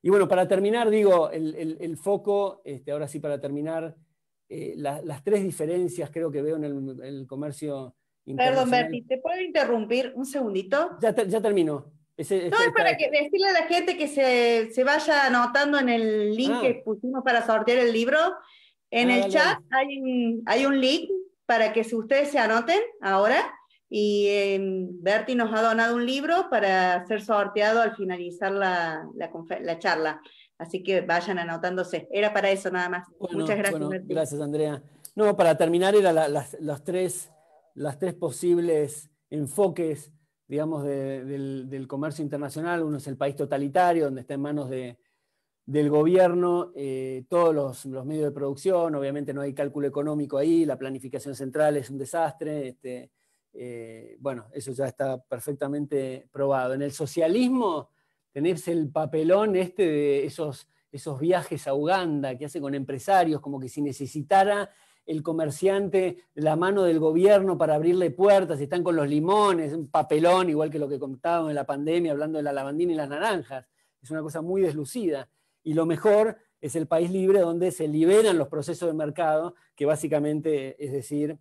Speaker 2: Y bueno, para terminar, digo, el foco, ahora sí para terminar, las tres diferencias creo que veo en el comercio internacional.
Speaker 1: Perdón, Berti, ¿te puedo interrumpir un segundito?
Speaker 2: Ya terminó.
Speaker 1: No, es para decirle a la gente que se vaya anotando en el link que pusimos para sortear el libro. En el chat hay un link para que ustedes se anoten ahora, y Berti nos ha donado un libro para ser sorteado al finalizar la charla. Así que vayan anotándose. Era para eso nada más. Muchas gracias, Berti.
Speaker 2: Gracias, Andrea. No, para terminar, eran las tres las tres posibles enfoques, digamos, del comercio internacional. Uno es el país totalitario, donde está en manos del gobierno, todos los medios de producción, obviamente no hay cálculo económico ahí, la planificación central es un desastre, bueno, eso ya está perfectamente probado. En el socialismo tenés el papelón de esos viajes a Uganda que hace con empresarios, como que si necesitara el comerciante la mano del gobierno para abrirle puertas, están con los limones, un papelón, igual que lo que contábamos en la pandemia, hablando de la lavandina y las naranjas. Es una cosa muy deslucida. Y lo mejor es el país libre, donde se liberan los procesos de mercado, que básicamente es decir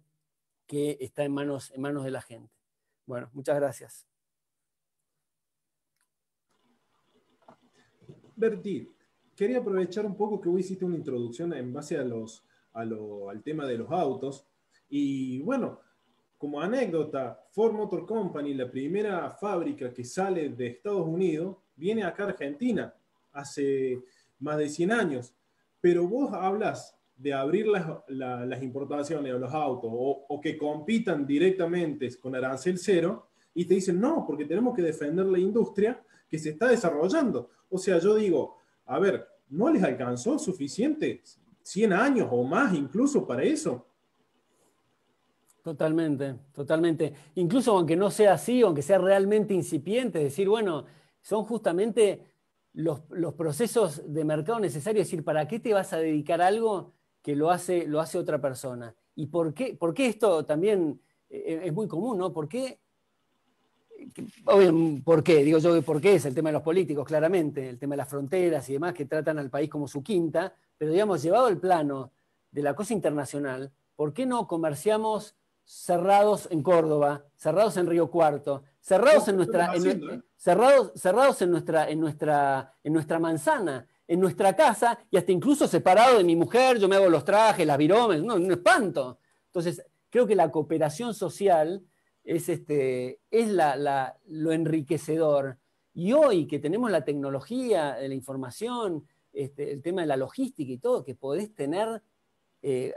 Speaker 2: que está en manos de la gente. Bueno, muchas gracias.
Speaker 3: Berti, quería aprovechar un poco que vos hiciste una introducción en base al tema de los autos. Y bueno, como anécdota, Ford Motor Company, la primera fábrica que sale de Estados Unidos, viene acá a Argentina hace más de 100 años. Pero vos hablas de abrir las importaciones de los autos o que compitan directamente con arancel cero y te dicen no, porque tenemos que defender la industria que se está desarrollando. O sea, yo digo, a ver, ¿no les alcanzó suficiente? 100 años o más incluso para eso.
Speaker 2: Totalmente, totalmente. Incluso aunque no sea así, aunque sea realmente incipiente, es decir, bueno, son justamente los procesos de mercado necesarios, es decir, ¿para qué te vas a dedicar a algo que lo hace otra persona? ¿Y por qué esto también es muy común, ¿no? ¿Por qué? ¿Por qué? Digo yo, ¿por qué? Es el tema de los políticos, claramente, el tema de las fronteras y demás, que tratan al país como su quinta, pero digamos, llevado al plano de la cosa internacional, ¿por qué no comerciamos cerrados en Córdoba, cerrados en Río Cuarto, cerrados en nuestra, cerrados en nuestra manzana, en nuestra casa, y hasta incluso separado de mi mujer? Yo me hago los trajes, las viromes, no, un espanto. Entonces, creo que la cooperación social es lo enriquecedor. Y hoy que tenemos la tecnología de la información, el tema de la logística y todo, que podés tener,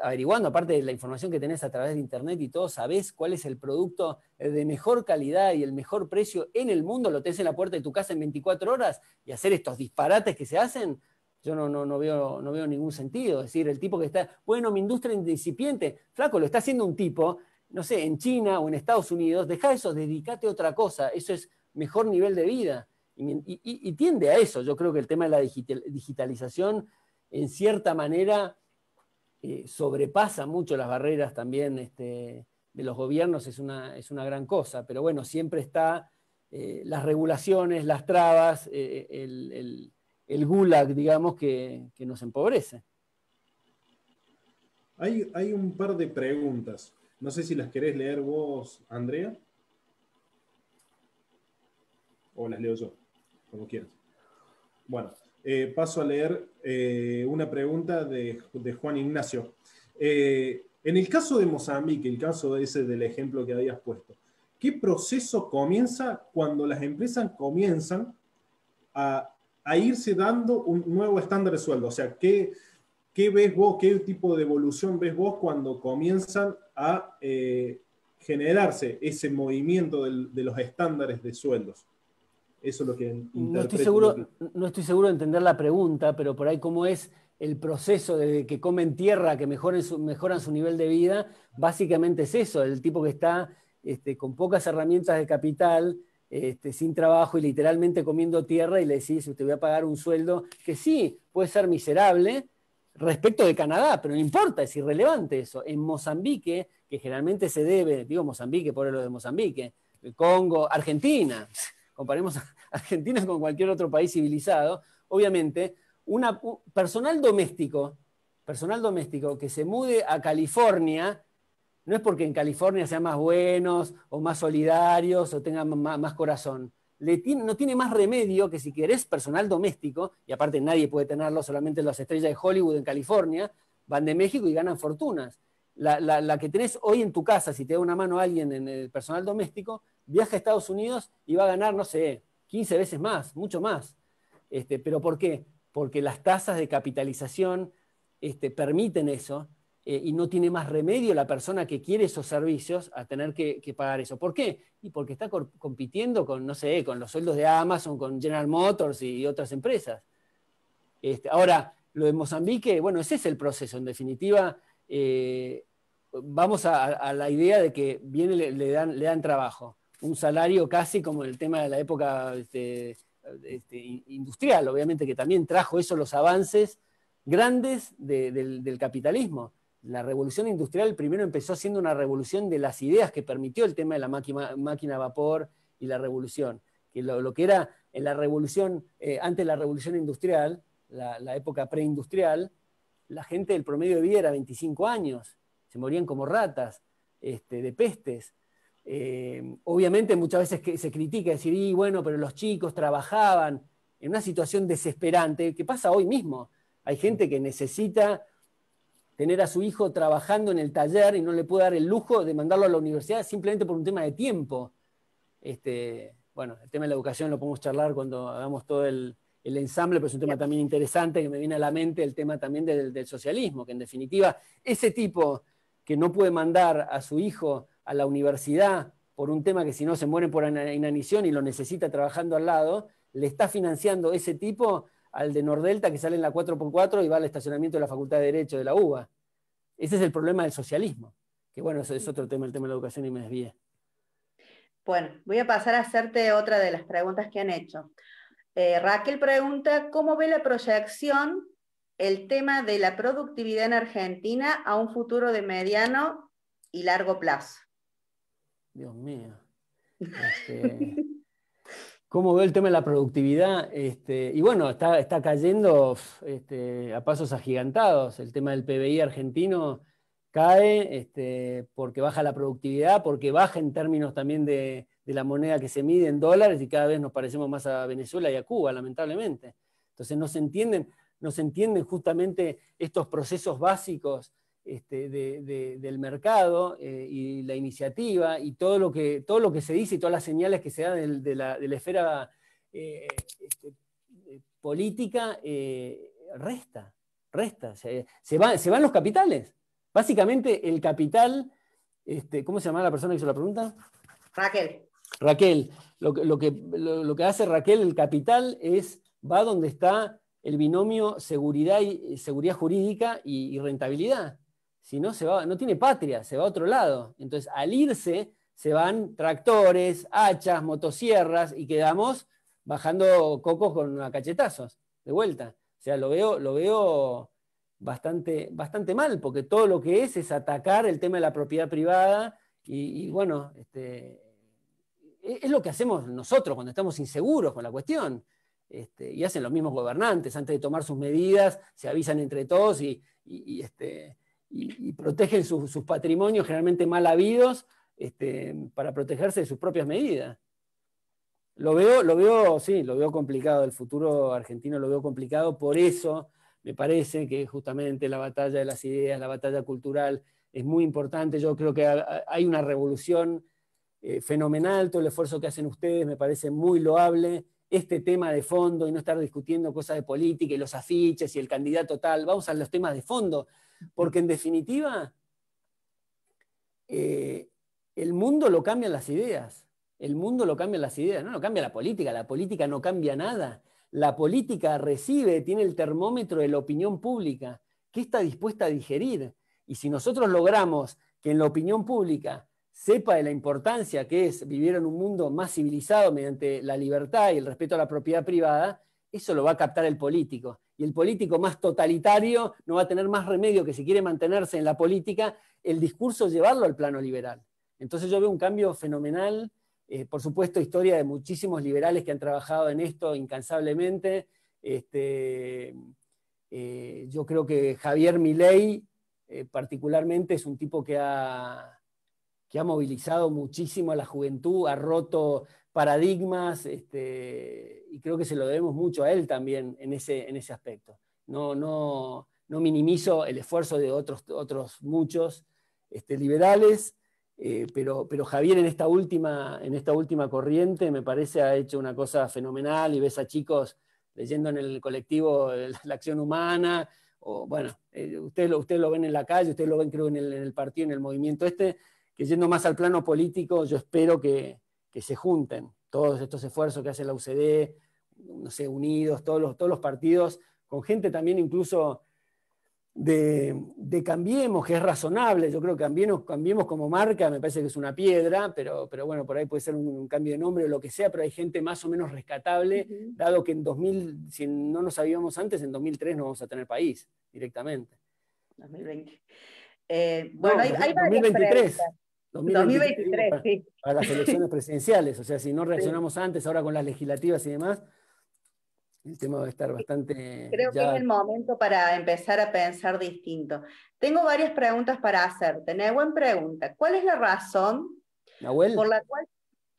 Speaker 2: averiguando, aparte de la información que tenés a través de internet y todo, sabés cuál es el producto de mejor calidad y el mejor precio en el mundo, lo tenés en la puerta de tu casa en 24 horas, y hacer estos disparates que se hacen, yo no veo ningún sentido. Es decir, el tipo que está, bueno, mi industria incipiente, flaco, lo está haciendo un tipo, no sé, en China o en Estados Unidos, dejá eso, dedícate a otra cosa, eso es mejor nivel de vida. Y tiende a eso. Yo creo que el tema de la digitalización, en cierta manera, sobrepasa mucho las barreras también de los gobiernos, es una gran cosa, pero bueno, siempre está las regulaciones, las trabas, el gulag, digamos, que nos empobrece.
Speaker 3: Hay un par de preguntas. No sé si las querés leer vos, Andrea. O las leo yo, como quieras. Bueno, paso a leer una pregunta de Juan Ignacio. En el caso de Mozambique, el caso ese del ejemplo que habías puesto, ¿qué proceso comienza cuando las empresas comienzan a irse dando un nuevo estándar de sueldo? O sea, ¿qué ves vos, qué tipo de evolución ves vos cuando comienzan a generarse ese movimiento de los estándares de sueldos? Eso es lo que interpreto.
Speaker 2: No estoy seguro de entender la pregunta, pero por ahí cómo es el proceso de que comen tierra, que mejoran su nivel de vida, básicamente es eso, el tipo que está con pocas herramientas de capital, sin trabajo y literalmente comiendo tierra, y le decís, te voy a pagar un sueldo que sí, puede ser miserable respecto de Canadá, pero no importa, es irrelevante eso. En Mozambique, que generalmente se debe, digo Mozambique por lo de Mozambique, el Congo, Argentina, comparemos a Argentina con cualquier otro país civilizado, obviamente, personal doméstico que se mude a California, no es porque en California sean más buenos o más solidarios o tengan más corazón. No tiene más remedio que, si querés personal doméstico, y aparte nadie puede tenerlo, solamente las estrellas de Hollywood en California, van de México y ganan fortunas. La que tenés hoy en tu casa, si te da una mano a alguien en el personal doméstico, viaja a Estados Unidos y va a ganar, no sé, 15 veces más, mucho más. ¿Pero por qué? Porque las tasas de capitalización permiten eso, y no tiene más remedio la persona que quiere esos servicios a tener que pagar eso. ¿Por qué? Y porque está compitiendo con, no sé, con los sueldos de Amazon, con General Motors y otras empresas. Ahora, lo de Mozambique, bueno, ese es el proceso. En definitiva, vamos a la idea de que viene, le dan trabajo. Un salario casi como el tema de la época industrial, obviamente, que también trajo eso, los avances grandes del capitalismo. La revolución industrial primero empezó siendo una revolución de las ideas que permitió el tema de la máquina a vapor y la revolución. Que lo que era en la revolución, antes de la revolución industrial, la época preindustrial, la gente del promedio de vida era 25 años, se morían como ratas, de pestes. Obviamente muchas veces se critica decir, y bueno, pero los chicos trabajaban en una situación desesperante, que pasa hoy mismo. Hay gente que necesita tener a su hijo trabajando en el taller y no le puede dar el lujo de mandarlo a la universidad simplemente por un tema de tiempo. Bueno, el tema de la educación lo podemos charlar cuando hagamos todo el ensamble, pero es un tema también interesante que me viene a la mente, el tema también del socialismo, que en definitiva ese tipo que no puede mandar a su hijo a la universidad por un tema que si no se mueren por inanición y lo necesita trabajando al lado, le está financiando ese tipo al de Nordelta que sale en la 4x4 y va al estacionamiento de la Facultad de Derecho de la UBA. Ese es el problema del socialismo, que bueno, eso es otro tema, el tema de la educación, y me desvié.
Speaker 1: Bueno, voy a pasar a hacerte otra de las preguntas que han hecho. Raquel pregunta, ¿cómo ve la proyección el tema de la productividad en Argentina a un futuro de mediano y largo plazo?
Speaker 2: Dios mío. ¿Cómo veo el tema de la productividad? Y bueno, está cayendo a pasos agigantados. El tema del PBI argentino cae porque baja la productividad, porque baja en términos también de la moneda que se mide en dólares y cada vez nos parecemos más a Venezuela y a Cuba, lamentablemente. Entonces no se entienden justamente estos procesos básicos del mercado y la iniciativa y todo lo que se dice y todas las señales que se dan de la esfera política, resta. Se van los capitales. Básicamente el capital, ¿cómo se llama la persona que hizo la pregunta? Raquel. Lo que hace Raquel, el capital, va donde está el binomio seguridad jurídica y rentabilidad. Si no, no tiene patria, se va a otro lado. Entonces, al irse, se van tractores, hachas, motosierras, y quedamos bajando cocos con cachetazos, de vuelta. O sea, lo veo bastante mal, porque todo lo que es atacar el tema de la propiedad privada, y bueno, es lo que hacemos nosotros cuando estamos inseguros con la cuestión. Y hacen los mismos gobernantes, antes de tomar sus medidas, se avisan entre todos y protegen sus patrimonios generalmente mal habidos para protegerse de sus propias medidas. Lo veo complicado, el futuro argentino lo veo complicado, por eso me parece que justamente la batalla de las ideas, la batalla cultural es muy importante. Yo creo que hay una revolución fenomenal, todo el esfuerzo que hacen ustedes me parece muy loable. Este tema de fondo y no estar discutiendo cosas de política y los afiches y el candidato tal, vamos a los temas de fondo, porque en definitiva el mundo lo cambian las ideas, no lo cambia la política no cambia nada. La política tiene el termómetro de la opinión pública, que está dispuesta a digerir, y si nosotros logramos que en la opinión pública sepa de la importancia que es vivir en un mundo más civilizado mediante la libertad y el respeto a la propiedad privada, eso lo va a captar el político. Y el político más totalitario no va a tener más remedio que, si quiere mantenerse en la política, el discurso llevarlo al plano liberal. Entonces yo veo un cambio fenomenal. Por supuesto, historia de muchísimos liberales que han trabajado en esto incansablemente. Yo creo que Javier Milei particularmente es un tipo que ha movilizado muchísimo a la juventud, ha roto paradigmas, y creo que se lo debemos mucho a él también en ese aspecto. No minimizo el esfuerzo de otros muchos liberales, pero Javier en esta última corriente me parece ha hecho una cosa fenomenal, y ves a chicos leyendo en el colectivo La Acción Humana, bueno, ustedes lo ven en la calle, ustedes lo ven creo en el partido, en el movimiento que yendo más al plano político, yo espero que se junten todos estos esfuerzos que hace la UCD, no sé, unidos, todos los partidos, con gente también incluso de Cambiemos, que es razonable. Yo creo que Cambiemos como marca me parece que es una piedra, pero bueno, por ahí puede ser un cambio de nombre o lo que sea, pero hay gente más o menos rescatable, dado que en 2000, si no nos sabíamos antes, en 2003 no vamos a tener país directamente.
Speaker 1: 2020.
Speaker 2: Bueno,
Speaker 1: hay varias
Speaker 2: 2023.
Speaker 1: preguntas.
Speaker 2: 2023,
Speaker 1: sí.
Speaker 2: para las elecciones presidenciales. O sea, si no reaccionamos
Speaker 1: Sí.
Speaker 2: antes, ahora con las legislativas y demás, el tema va a estar bastante...
Speaker 1: Creo que es el momento para empezar a pensar distinto. Tengo varias preguntas para hacerte. Nehuen pregunta, ¿cuál es la razón
Speaker 2: ¿Nahuel?
Speaker 1: por la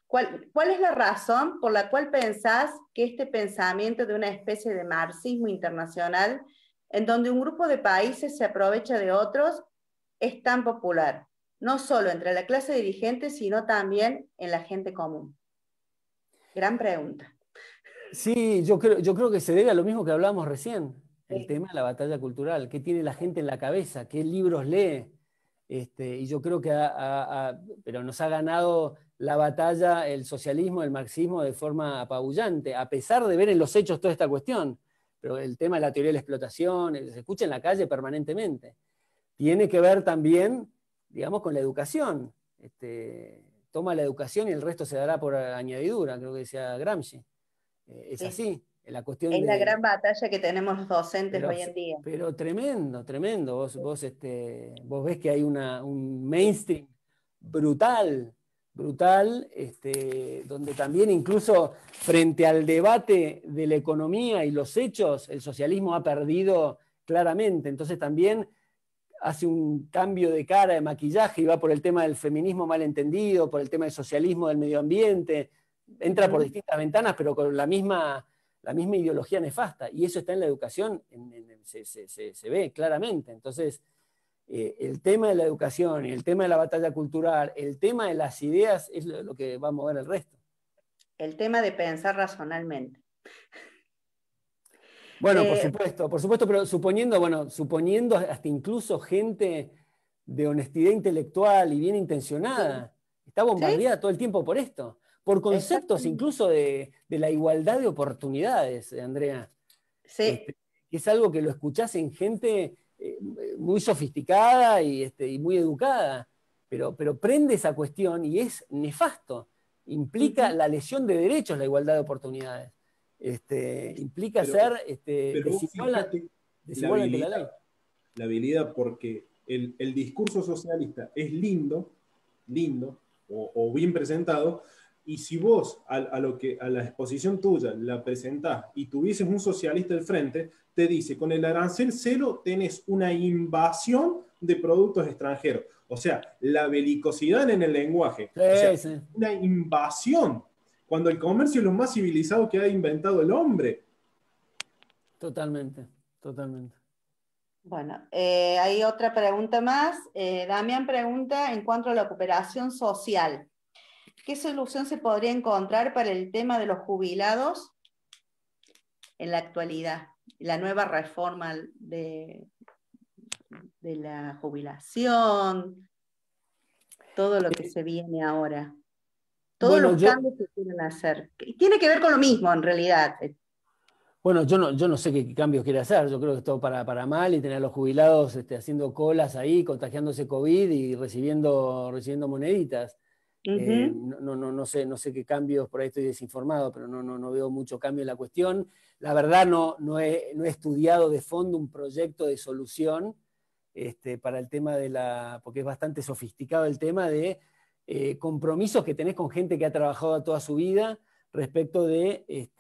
Speaker 1: cuál es la razón por la cual pensás que este pensamiento de una especie de marxismo internacional, en donde un grupo de países se aprovecha de otros, es tan popular? No solo entre la clase dirigente, sino también en la gente común. Gran pregunta.
Speaker 2: Sí, yo creo que se debe a lo mismo que hablábamos recién, el
Speaker 1: Sí.
Speaker 2: tema de la batalla cultural. ¿Qué tiene la gente en la cabeza? ¿Qué libros lee? Y yo creo que pero nos ha ganado la batalla el socialismo, el marxismo de forma apabullante, a pesar de ver en los hechos toda esta cuestión. Pero el tema de la teoría de la explotación, se escucha en la calle permanentemente. Tiene que ver también, digamos, con la educación. Toma la educación y el resto se dará por añadidura, creo que decía Gramsci. Es
Speaker 1: Sí.
Speaker 2: así, la cuestión
Speaker 1: Es la gran batalla que tenemos los docentes hoy en día.
Speaker 2: Pero tremendo, tremendo. Vos ves que hay un mainstream brutal, donde también incluso frente al debate de la economía y los hechos, el socialismo ha perdido claramente. Entonces también hace un cambio de cara, de maquillaje, y va por el tema del feminismo mal entendido, por el tema del socialismo del medio ambiente, entra por distintas ventanas, pero con la misma ideología nefasta, y eso está en la educación, se ve claramente. Entonces, el tema de la educación, el tema de la batalla cultural, el tema de las ideas es lo que va a mover el resto.
Speaker 1: El tema de pensar razonalmente.
Speaker 2: Bueno, por supuesto, pero suponiendo hasta incluso gente de honestidad intelectual y bien intencionada, está bombardeada todo el tiempo por esto, por conceptos incluso de la igualdad de oportunidades, Andrea.
Speaker 1: Sí.
Speaker 2: Que es algo que lo escuchás en gente muy sofisticada y muy educada, pero prende esa cuestión y es nefasto. Implica la lesión de derechos, la igualdad de oportunidades. Implica ser desigual ante la ley.
Speaker 3: La habilidad, porque el discurso socialista es lindo o bien presentado, y si vos a la exposición tuya la presentás y tuvieses un socialista al frente, te dice, con el arancel cero tenés una invasión de productos extranjeros. O sea, la belicosidad en el lenguaje.
Speaker 2: Sí,
Speaker 3: o sea,
Speaker 2: sí.
Speaker 3: una invasión, cuando el comercio es lo más civilizado que ha inventado el hombre.
Speaker 2: Totalmente, totalmente.
Speaker 1: Bueno, hay otra pregunta más. Damián pregunta en cuanto a la cooperación social. ¿Qué solución se podría encontrar para el tema de los jubilados en la actualidad? La nueva reforma de la jubilación, todo lo que se viene ahora. Todos los cambios que quieren hacer. Tiene que ver con lo mismo, en realidad.
Speaker 2: Bueno, yo no sé qué cambios quiere hacer. Yo creo que es todo para mal, y tener a los jubilados haciendo colas ahí, contagiándose COVID y recibiendo moneditas. No sé qué cambios, por ahí estoy desinformado, pero no veo mucho cambio en la cuestión. La verdad no he estudiado de fondo un proyecto de solución para el tema porque es bastante sofisticado el tema de compromisos que tenés con gente que ha trabajado toda su vida, respecto de,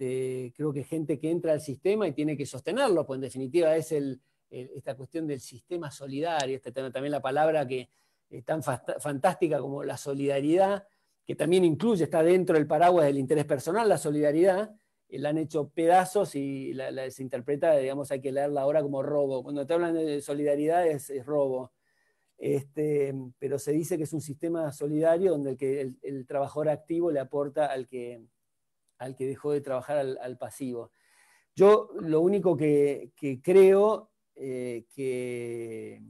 Speaker 2: creo que gente que entra al sistema y tiene que sostenerlo, pues en definitiva es esta cuestión del sistema solidario, también la palabra que es tan fantástica como la solidaridad, que también incluye, está dentro del paraguas del interés personal, la solidaridad, la han hecho pedazos y se interpreta, digamos, hay que leerla ahora como robo. Cuando te hablan de solidaridad es robo. Pero se dice que es un sistema solidario donde el trabajador activo le aporta al que dejó de trabajar al pasivo. Yo lo único que creo que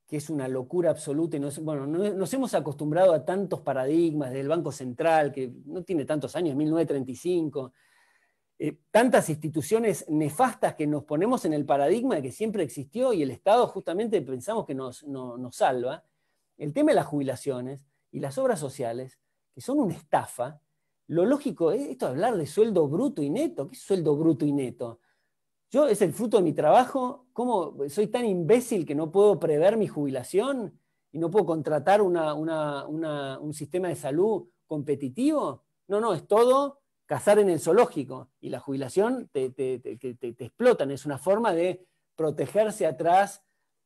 Speaker 2: es una locura absoluta. Y nos hemos acostumbrado a tantos paradigmas del Banco Central, que no tiene tantos años, 1935, tantas instituciones nefastas que nos ponemos en el paradigma de que siempre existió y el Estado justamente pensamos que nos salva. El tema de las jubilaciones y las obras sociales, que son una estafa. Lo lógico es esto de hablar de sueldo bruto y neto. ¿Qué es sueldo bruto y neto? Yo es el fruto de mi trabajo. ¿Cómo soy tan imbécil que no puedo prever mi jubilación y no puedo contratar un sistema de salud competitivo? No, es todo cazar en el zoológico. Y la jubilación te explotan. Es una forma de protegerse atrás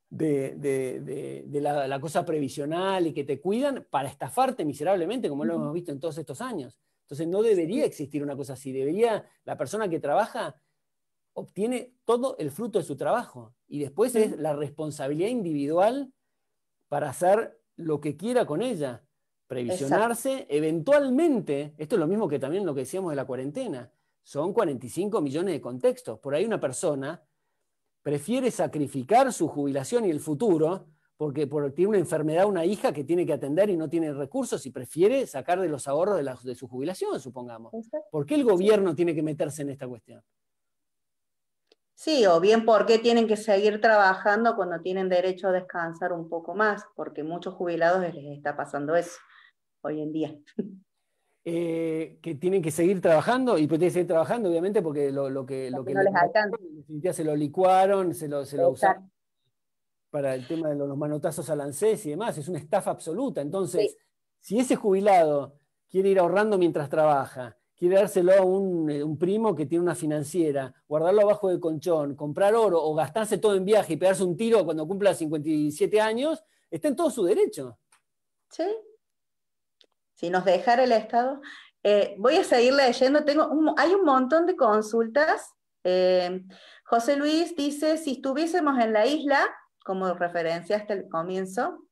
Speaker 2: de la cosa previsional y que te cuidan para estafarte miserablemente, como lo hemos visto en todos estos años. Entonces no debería existir una cosa así. La persona que trabaja obtiene todo el fruto de su trabajo y después es la responsabilidad individual para hacer lo que quiera con ella, previsionarse. Exacto. Eventualmente, esto es lo mismo que también lo que decíamos de la cuarentena, son 45 millones de contextos. Por ahí una persona prefiere sacrificar su jubilación y el futuro porque tiene una enfermedad, una hija que tiene que atender y no tiene recursos y prefiere sacar de los ahorros de su jubilación, supongamos. ¿Por qué el gobierno tiene que meterse en esta cuestión?
Speaker 1: Sí, o bien por qué tienen que seguir trabajando cuando tienen derecho a descansar un poco más, porque muchos jubilados les está pasando eso hoy en día.
Speaker 2: Que tienen que seguir trabajando, y pues tienen que seguir trabajando, obviamente, porque lo que
Speaker 1: no les alcanza.
Speaker 2: Se lo licuaron, se lo usaron para el tema de los manotazos al ANSES y demás. Es una estafa absoluta. Entonces, si ese jubilado quiere ir ahorrando mientras trabaja, quiere dárselo a un primo que tiene una financiera, guardarlo abajo del colchón, comprar oro o gastarse todo en viaje y pegarse un tiro cuando cumpla 57 años, está en todo su derecho.
Speaker 1: Sí. Si nos dejara el Estado. Voy a seguir leyendo, hay un montón de consultas. José Luis dice, si estuviésemos en la isla, como referencia hasta el comienzo,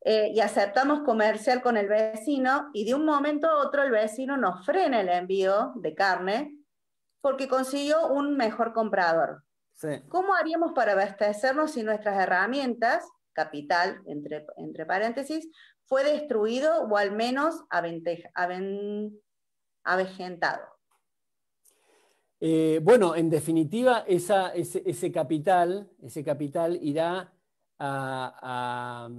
Speaker 1: y aceptamos comercial con el vecino, y de un momento a otro el vecino nos frena el envío de carne porque consiguió un mejor comprador. Sí. ¿Cómo haríamos para abastecernos si nuestras herramientas, capital, entre paréntesis, fue destruido o al menos avejentado?
Speaker 2: Bueno, en definitiva, ese capital irá a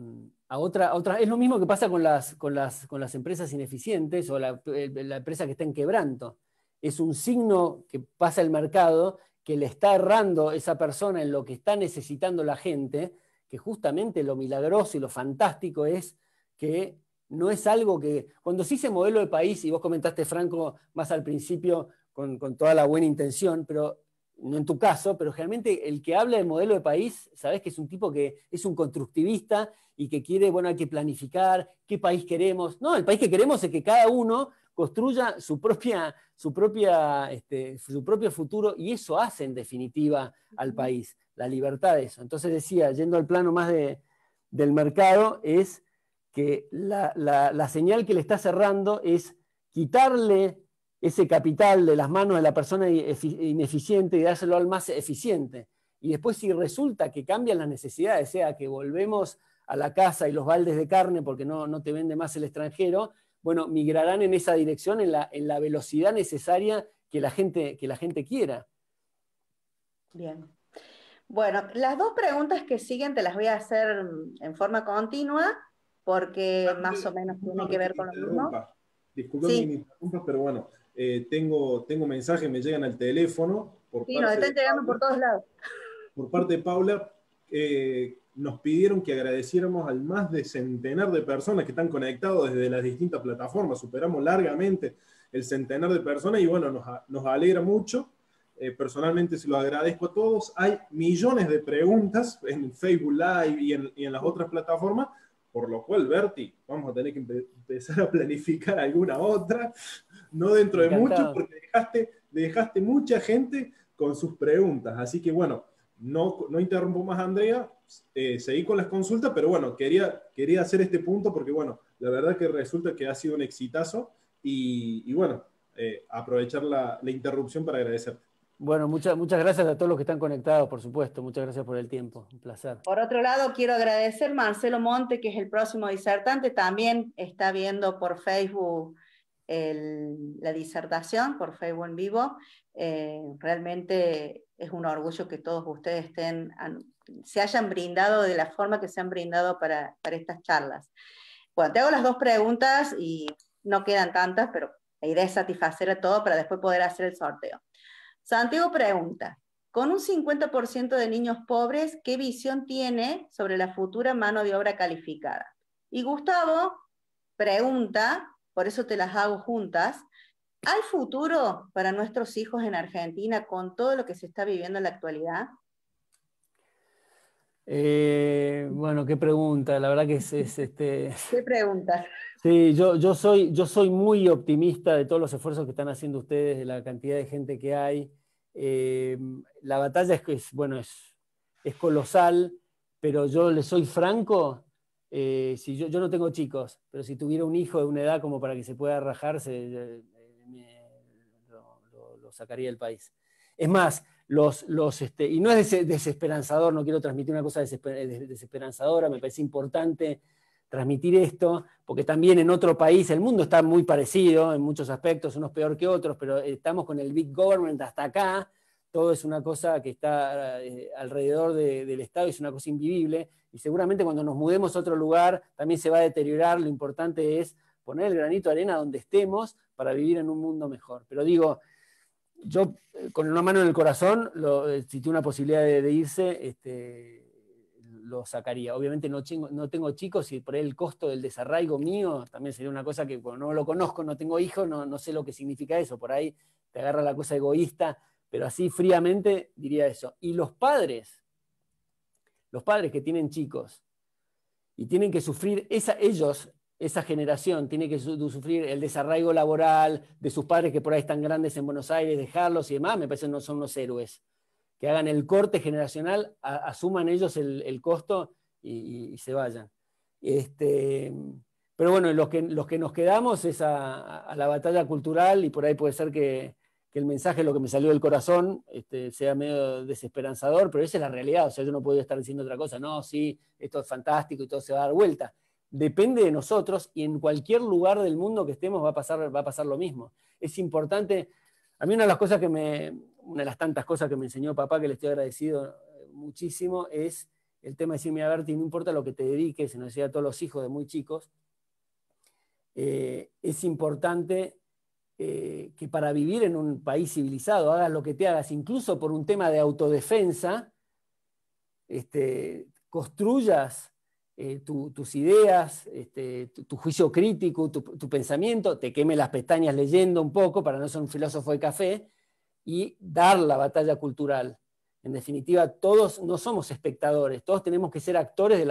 Speaker 2: otra. Es lo mismo que pasa con las empresas ineficientes o la empresa que está en quebranto. Es un signo que pasa el mercado, que le está errando esa persona en lo que está necesitando la gente, que justamente lo milagroso y lo fantástico es que no es algo que... Cuando se dice modelo de país, y vos comentaste, Franco, más al principio, con toda la buena intención, pero no en tu caso, pero generalmente el que habla de modelo de país, sabés que es un tipo que es un constructivista y que quiere, hay que planificar qué país queremos. No, el país que queremos es que cada uno construya su propio futuro, y eso hace en definitiva al país, la libertad de eso. Entonces decía, yendo al plano más del mercado, es que la señal que le está cerrando es quitarle ese capital de las manos de la persona ineficiente y dárselo al más eficiente. Y después, si resulta que cambian las necesidades, sea que volvemos a la casa y los baldes de carne porque no te vende más el extranjero, bueno, migrarán en esa dirección en la velocidad necesaria que la gente quiera.
Speaker 1: Bien. Bueno, las dos preguntas que siguen te las voy a hacer en forma continua porque más o menos tiene que ver con lo mismo.
Speaker 3: Disculpen que me interrumpa, pero bueno, tengo mensajes, me llegan al teléfono.
Speaker 1: Nos están llegando por todos lados.
Speaker 3: Por parte de Paula, nos pidieron que agradeciéramos al más de centenar de personas que están conectados desde las distintas plataformas. Superamos largamente el centenar de personas y bueno, nos alegra mucho. Personalmente se lo agradezco a todos. Hay millones de preguntas en Facebook Live y en las otras plataformas, por lo cual, Berti, vamos a tener que empezar a planificar alguna otra, no dentro de mucho, porque dejaste mucha gente con sus preguntas. Así que bueno, no interrumpo más a Andrea, seguí con las consultas, pero bueno, quería hacer este punto porque bueno, la verdad que resulta que ha sido un exitazo y bueno, aprovechar la interrupción para agradecerte.
Speaker 2: Bueno, muchas gracias a todos los que están conectados, por supuesto. Muchas gracias por el tiempo. Un placer.
Speaker 1: Por otro lado, quiero agradecer a Marcelo Monte, que es el próximo disertante, también está viendo por Facebook la disertación, por Facebook en vivo. Realmente es un orgullo que todos ustedes se hayan brindado de la forma que se han brindado para estas charlas. Bueno, te hago las dos preguntas y no quedan tantas, pero la idea es satisfacer a todo para después poder hacer el sorteo. Santiago pregunta, con un 50% de niños pobres, ¿qué visión tiene sobre la futura mano de obra calificada? Y Gustavo pregunta, por eso te las hago juntas, ¿hay futuro para nuestros hijos en Argentina con todo lo que se está viviendo en la actualidad?
Speaker 2: Bueno, qué pregunta, la verdad que es
Speaker 1: ¿Qué preguntas?
Speaker 2: Sí, yo soy muy optimista de todos los esfuerzos que están haciendo ustedes, de la cantidad de gente que hay. La batalla es colosal, pero yo le soy franco, si yo no tengo chicos, pero si tuviera un hijo de una edad como para que se pueda rajarse, lo sacaría del país. Es más, y no es desesperanzador, no quiero transmitir una cosa desesperanzadora, me parece importante transmitir esto, porque también en otro país el mundo está muy parecido en muchos aspectos, unos peor que otros, pero estamos con el big government hasta acá, todo es una cosa que está alrededor del Estado, es una cosa invivible, y seguramente cuando nos mudemos a otro lugar también se va a deteriorar. Lo importante es poner el granito de arena donde estemos para vivir en un mundo mejor. Pero digo, yo con una mano en el corazón, si tiene una posibilidad de irse, lo sacaría. Obviamente no tengo chicos y por ahí el costo del desarraigo mío también sería una cosa que no lo conozco, no tengo hijos, no sé lo que significa eso. Por ahí te agarra la cosa egoísta, pero así fríamente diría eso. Y los padres que tienen chicos y tienen que sufrir, esa generación tiene que sufrir el desarraigo laboral de sus padres que por ahí están grandes en Buenos Aires, dejarlos y demás, me parece que no son unos héroes. Que hagan el corte generacional, asuman ellos el costo y se vayan. Pero bueno, los que nos quedamos es a la batalla cultural, y por ahí puede ser que el mensaje, lo que me salió del corazón, sea medio desesperanzador, pero esa es la realidad. O sea, yo no puedo estar diciendo otra cosa. No, sí, esto es fantástico y todo se va a dar vuelta. Depende de nosotros, y en cualquier lugar del mundo que estemos va a pasar lo mismo. Es importante. A mí una de las tantas cosas que me enseñó papá, que le estoy agradecido muchísimo, es el tema de decirme, a Berti, no importa lo que te dediques, se nos decía a todos los hijos de muy chicos, es importante que para vivir en un país civilizado, hagas lo que te hagas, incluso por un tema de autodefensa, construyas tus ideas, tu juicio crítico, tu pensamiento, te queme las pestañas leyendo un poco para no ser un filósofo de café, y dar la batalla cultural. En definitiva, todos no somos espectadores, todos tenemos que ser actores de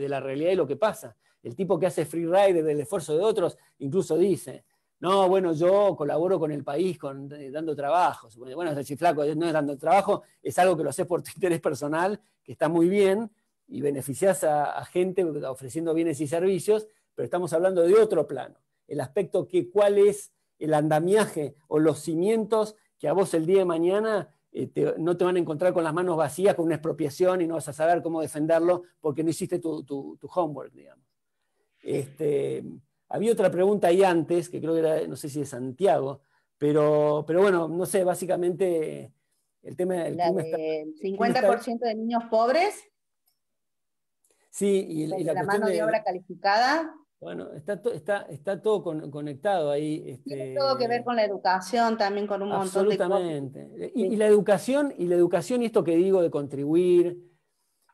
Speaker 2: la realidad y lo que pasa. El tipo que hace freeride del esfuerzo de otros incluso dice, no, bueno, yo colaboro con el país dando trabajos. Bueno, es decir, flaco, no es dando trabajo, es algo que lo haces por tu interés personal, que está muy bien, y beneficiás a gente ofreciendo bienes y servicios, pero estamos hablando de otro plano. El aspecto cuál es el andamiaje o los cimientos que a vos el día de mañana no te van a encontrar con las manos vacías, con una expropiación, y no vas a saber cómo defenderlo porque no hiciste tu homework, digamos. Había otra pregunta ahí antes, que creo que era, no sé si de Santiago, pero bueno, no sé, básicamente el tema...
Speaker 1: El 50% de niños pobres.
Speaker 2: Sí, y la
Speaker 1: la
Speaker 2: cuestión
Speaker 1: mano de obra calificada.
Speaker 2: Bueno, está todo conectado ahí.
Speaker 1: Tiene todo que ver con la educación, también con un montón de cosas.
Speaker 2: Absolutamente. Y la educación, y esto que digo de contribuir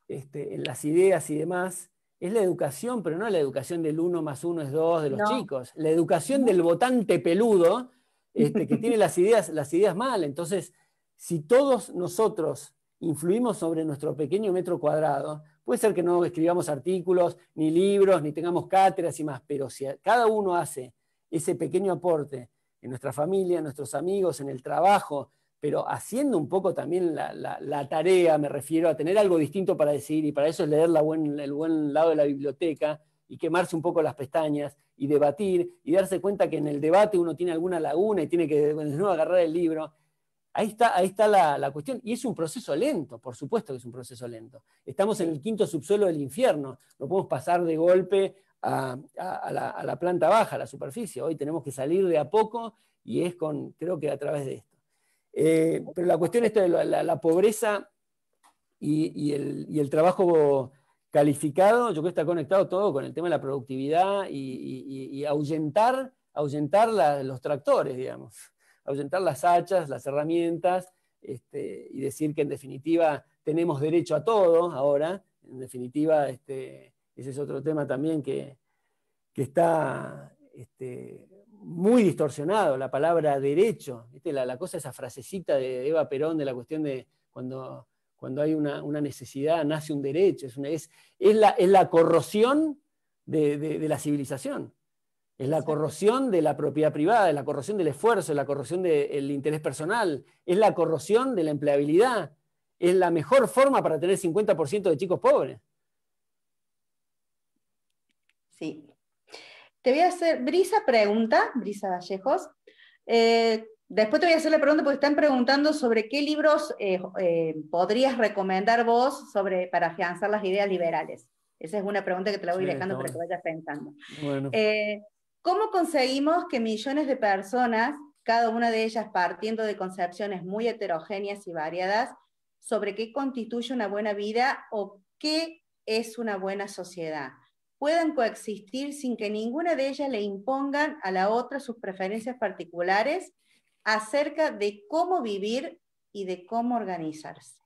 Speaker 2: en las ideas y demás, es la educación, pero no la educación del 1 más 1 es 2 de los chicos. La educación del votante peludo, que tiene las ideas mal. Entonces, si todos nosotros influimos sobre nuestro pequeño metro cuadrado, puede ser que no escribamos artículos, ni libros, ni tengamos cátedras y más, pero si cada uno hace ese pequeño aporte en nuestra familia, en nuestros amigos, en el trabajo, pero haciendo un poco también la tarea, me refiero a tener algo distinto para decir, y para eso es leer el buen lado de la biblioteca, y quemarse un poco las pestañas, y debatir, y darse cuenta que en el debate uno tiene alguna laguna y tiene que de nuevo agarrar el libro. ahí está la cuestión. Y es un proceso lento, por supuesto que es un proceso lento. Estamos en el quinto subsuelo del infierno. No podemos pasar de golpe a la planta baja, a la superficie. Hoy tenemos que salir de a poco y es creo que a través de esto. Pero la cuestión esta de la pobreza y el trabajo calificado, yo creo que está conectado todo con el tema de la productividad y ahuyentar los tractores, digamos. Ahuyentar las hachas, las herramientas, y decir que en definitiva tenemos derecho a todo ahora. En definitiva, ese es otro tema también que está muy distorsionado, la palabra derecho. ¿Viste? La cosa, esa frasecita de Eva Perón de la cuestión de cuando hay una necesidad, nace un derecho. Es la corrosión de la civilización. Es la corrosión de la propiedad privada, es la corrosión del esfuerzo, es la corrosión del interés personal, es la corrosión de la empleabilidad. Es la mejor forma para tener 50% de chicos pobres.
Speaker 1: Sí. Te voy a hacer, Brisa Vallejos. Después te voy a hacer la pregunta porque están preguntando sobre qué libros podrías recomendar vos para afianzar las ideas liberales. Esa es una pregunta que te la voy dejando para que vayas pensando.
Speaker 2: Bueno.
Speaker 1: ¿Cómo conseguimos que millones de personas, cada una de ellas partiendo de concepciones muy heterogéneas y variadas, sobre qué constituye una buena vida o qué es una buena sociedad, puedan coexistir sin que ninguna de ellas le impongan a la otra sus preferencias particulares acerca de cómo vivir y de cómo organizarse?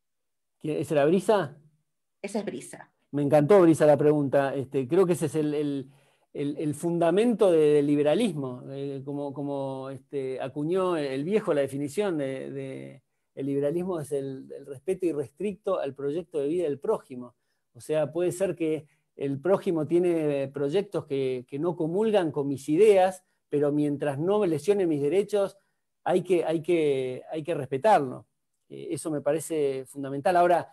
Speaker 2: ¿Esa era Brisa?
Speaker 1: Esa es Brisa.
Speaker 2: Me encantó, Brisa, la pregunta. Creo que ese es el fundamento del liberalismo, como acuñó el viejo la definición el liberalismo es el respeto irrestricto al proyecto de vida del prójimo. O sea, puede ser que el prójimo tiene proyectos que no comulgan con mis ideas, pero mientras no me lesionen mis derechos, hay que respetarlo. Eso me parece fundamental. Ahora,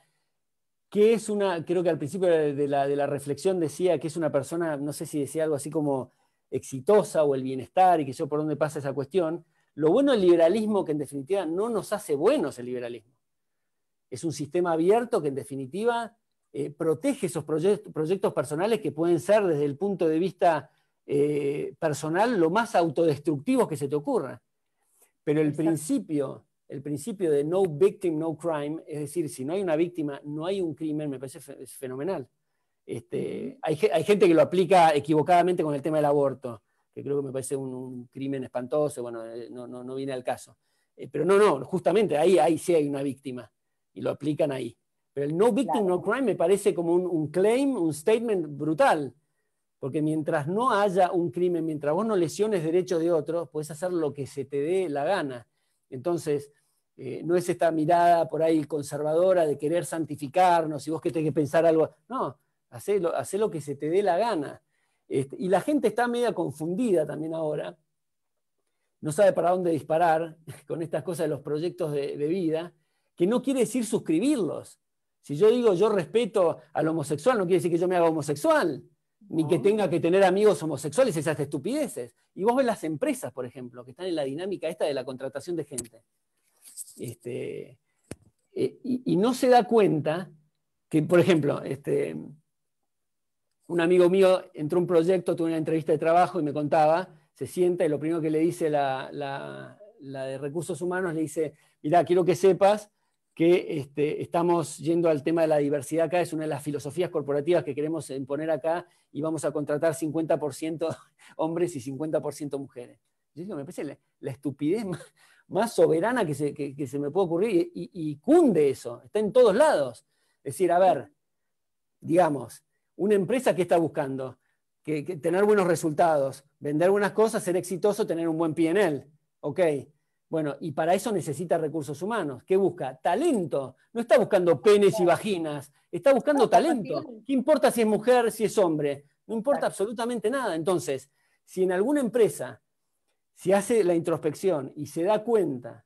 Speaker 2: creo que al principio de la reflexión decía que es una persona, no sé si decía algo así como exitosa o el bienestar y que yo por dónde pasa esa cuestión. Lo bueno del liberalismo, que en definitiva no nos hace buenos el liberalismo. Es un sistema abierto que en definitiva protege esos proyectos personales que pueden ser desde el punto de vista personal lo más autodestructivos que se te ocurra. Pero el principio de no victim, no crime, es decir, si no hay una víctima, no hay un crimen, me parece fenomenal. Hay gente que lo aplica equivocadamente con el tema del aborto, que creo que me parece un crimen espantoso, bueno, no viene al caso. Pero no, justamente ahí sí hay una víctima, y lo aplican ahí. Pero el no victim, no crime me parece como un claim, un statement brutal, porque mientras no haya un crimen, mientras vos no lesiones derechos de otros, podés hacer lo que se te dé la gana. Entonces, no es esta mirada por ahí conservadora de querer santificarnos y vos que tenés que pensar algo. No, hacé lo que se te dé la gana. Y la gente está media confundida también ahora. No sabe para dónde disparar con estas cosas de los proyectos de vida, que no quiere decir suscribirlos. Si yo digo yo respeto al homosexual, no quiere decir que yo me haga homosexual, ni que tenga que tener amigos homosexuales, esas estupideces. Y vos ves las empresas, por ejemplo, que están en la dinámica esta de la contratación de gente. Y no se da cuenta que, por ejemplo, un amigo mío entró a un proyecto, tuvo una entrevista de trabajo y me contaba, se sienta y lo primero que le dice la de recursos humanos, le dice, mirá, quiero que sepas que estamos yendo al tema de la diversidad acá, es una de las filosofías corporativas que queremos imponer acá y vamos a contratar 50% hombres y 50% mujeres. Yo digo, me parece la estupidez más soberana que se me puede ocurrir y cunde eso, está en todos lados. Es decir, a ver, digamos, una empresa que está buscando que tener buenos resultados, vender buenas cosas, ser exitoso, tener un buen P&L. Ok. Bueno, y para eso necesita recursos humanos. ¿Qué busca? Talento. No está buscando penes y vaginas, está buscando talento. ¿Qué importa si es mujer, si es hombre? No importa absolutamente nada. Entonces, si en alguna empresa se hace la introspección y se da cuenta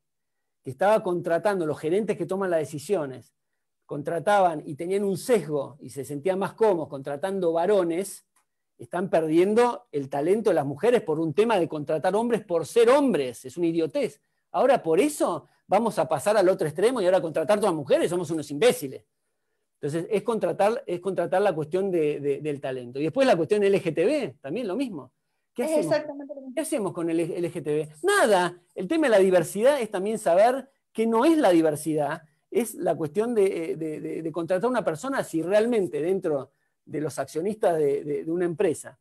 Speaker 2: que estaba contratando, los gerentes que toman las decisiones, contrataban y tenían un sesgo y se sentían más cómodos contratando varones, están perdiendo el talento de las mujeres por un tema de contratar hombres por ser hombres. Es una idiotez. Ahora, por eso vamos a pasar al otro extremo y ahora contratar todas las mujeres, somos unos imbéciles. Entonces, es contratar la cuestión del talento. Y después la cuestión LGTB, también lo mismo. ¿Qué
Speaker 1: Es
Speaker 2: hacemos?
Speaker 1: exactamente lo mismo.
Speaker 2: ¿Qué hacemos con el LGTB? Nada. El tema de la diversidad es también saber que no es la diversidad, es la cuestión de contratar a una persona si realmente dentro de los accionistas de una empresa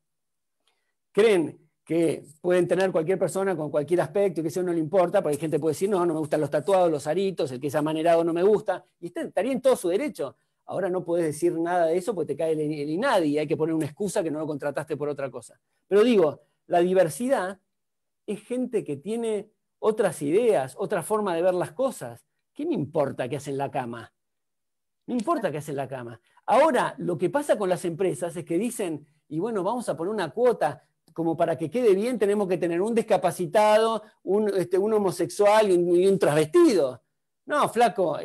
Speaker 2: creen que pueden tener cualquier persona con cualquier aspecto, que eso no le importa, porque hay gente que puede decir, no me gustan los tatuados, los aritos, el que es amanerado no me gusta, y estaría en todo su derecho. Ahora no podés decir nada de eso porque te cae el INADI y hay que poner una excusa que no lo contrataste por otra cosa. Pero digo, la diversidad es gente que tiene otras ideas, otra forma de ver las cosas. ¿Qué me importa qué hacen en la cama? No importa qué hacen en la cama. Ahora, lo que pasa con las empresas es que dicen, y bueno, vamos a poner una cuota, como para que quede bien tenemos que tener un discapacitado, un homosexual y un transvestido. No, flaco,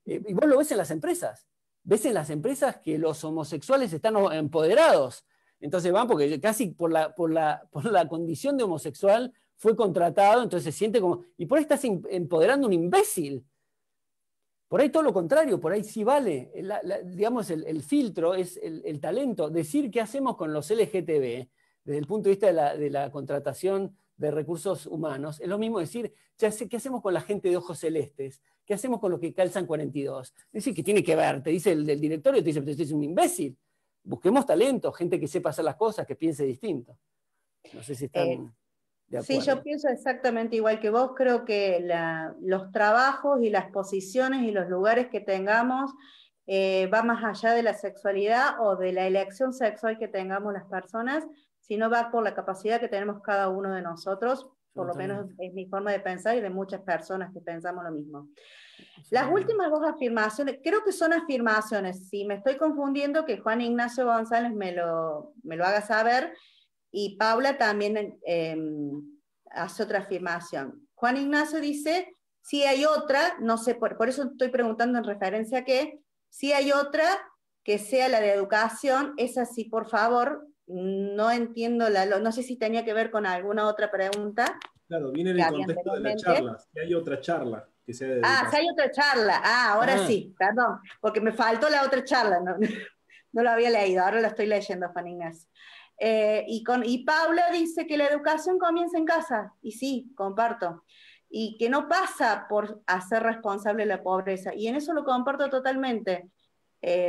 Speaker 2: y vos lo ves en las empresas. Ves en las empresas que los homosexuales están empoderados. Entonces van porque casi por la condición de homosexual fue contratado, entonces se siente como... Y por ahí estás empoderando a un imbécil. Por ahí todo lo contrario, por ahí sí vale. Digamos, el filtro es el talento. Decir qué hacemos con los LGTB, desde el punto de vista de la contratación de recursos humanos, es lo mismo decir, ¿qué hacemos con la gente de ojos celestes? ¿Qué hacemos con los que calzan 42? Es decir, que tiene que ver, te dice el del directorio, te dice, pero usted es un imbécil. Busquemos talento, gente que sepa hacer las cosas, que piense distinto. No sé si están de acuerdo.
Speaker 1: Sí, yo pienso exactamente igual que vos. Creo que los trabajos y las posiciones y los lugares que tengamos va más allá de la sexualidad o de la elección sexual que tengamos las personas, sino va por la capacidad que tenemos cada uno de nosotros, por lo menos es mi forma de pensar y de muchas personas que pensamos lo mismo. Las últimas dos afirmaciones, creo que son afirmaciones, si me estoy confundiendo, que Juan Ignacio González me lo haga saber, y Paula también hace otra afirmación. Juan Ignacio dice, si hay otra, no sé, por eso estoy preguntando en referencia a qué, si hay otra que sea la de educación, esa sí, por favor, no entiendo, no sé si tenía que ver con alguna otra pregunta.
Speaker 3: Claro, viene en el contexto de la charla, si hay otra charla que sea de educación.
Speaker 1: Si hay otra charla, ahora sí, perdón, porque me faltó la otra charla, no lo había leído, ahora lo estoy leyendo, Juan Ignacio. Y Paula dice que la educación comienza en casa, y sí, comparto, y que no pasa por hacer responsable la pobreza, y en eso lo comparto totalmente.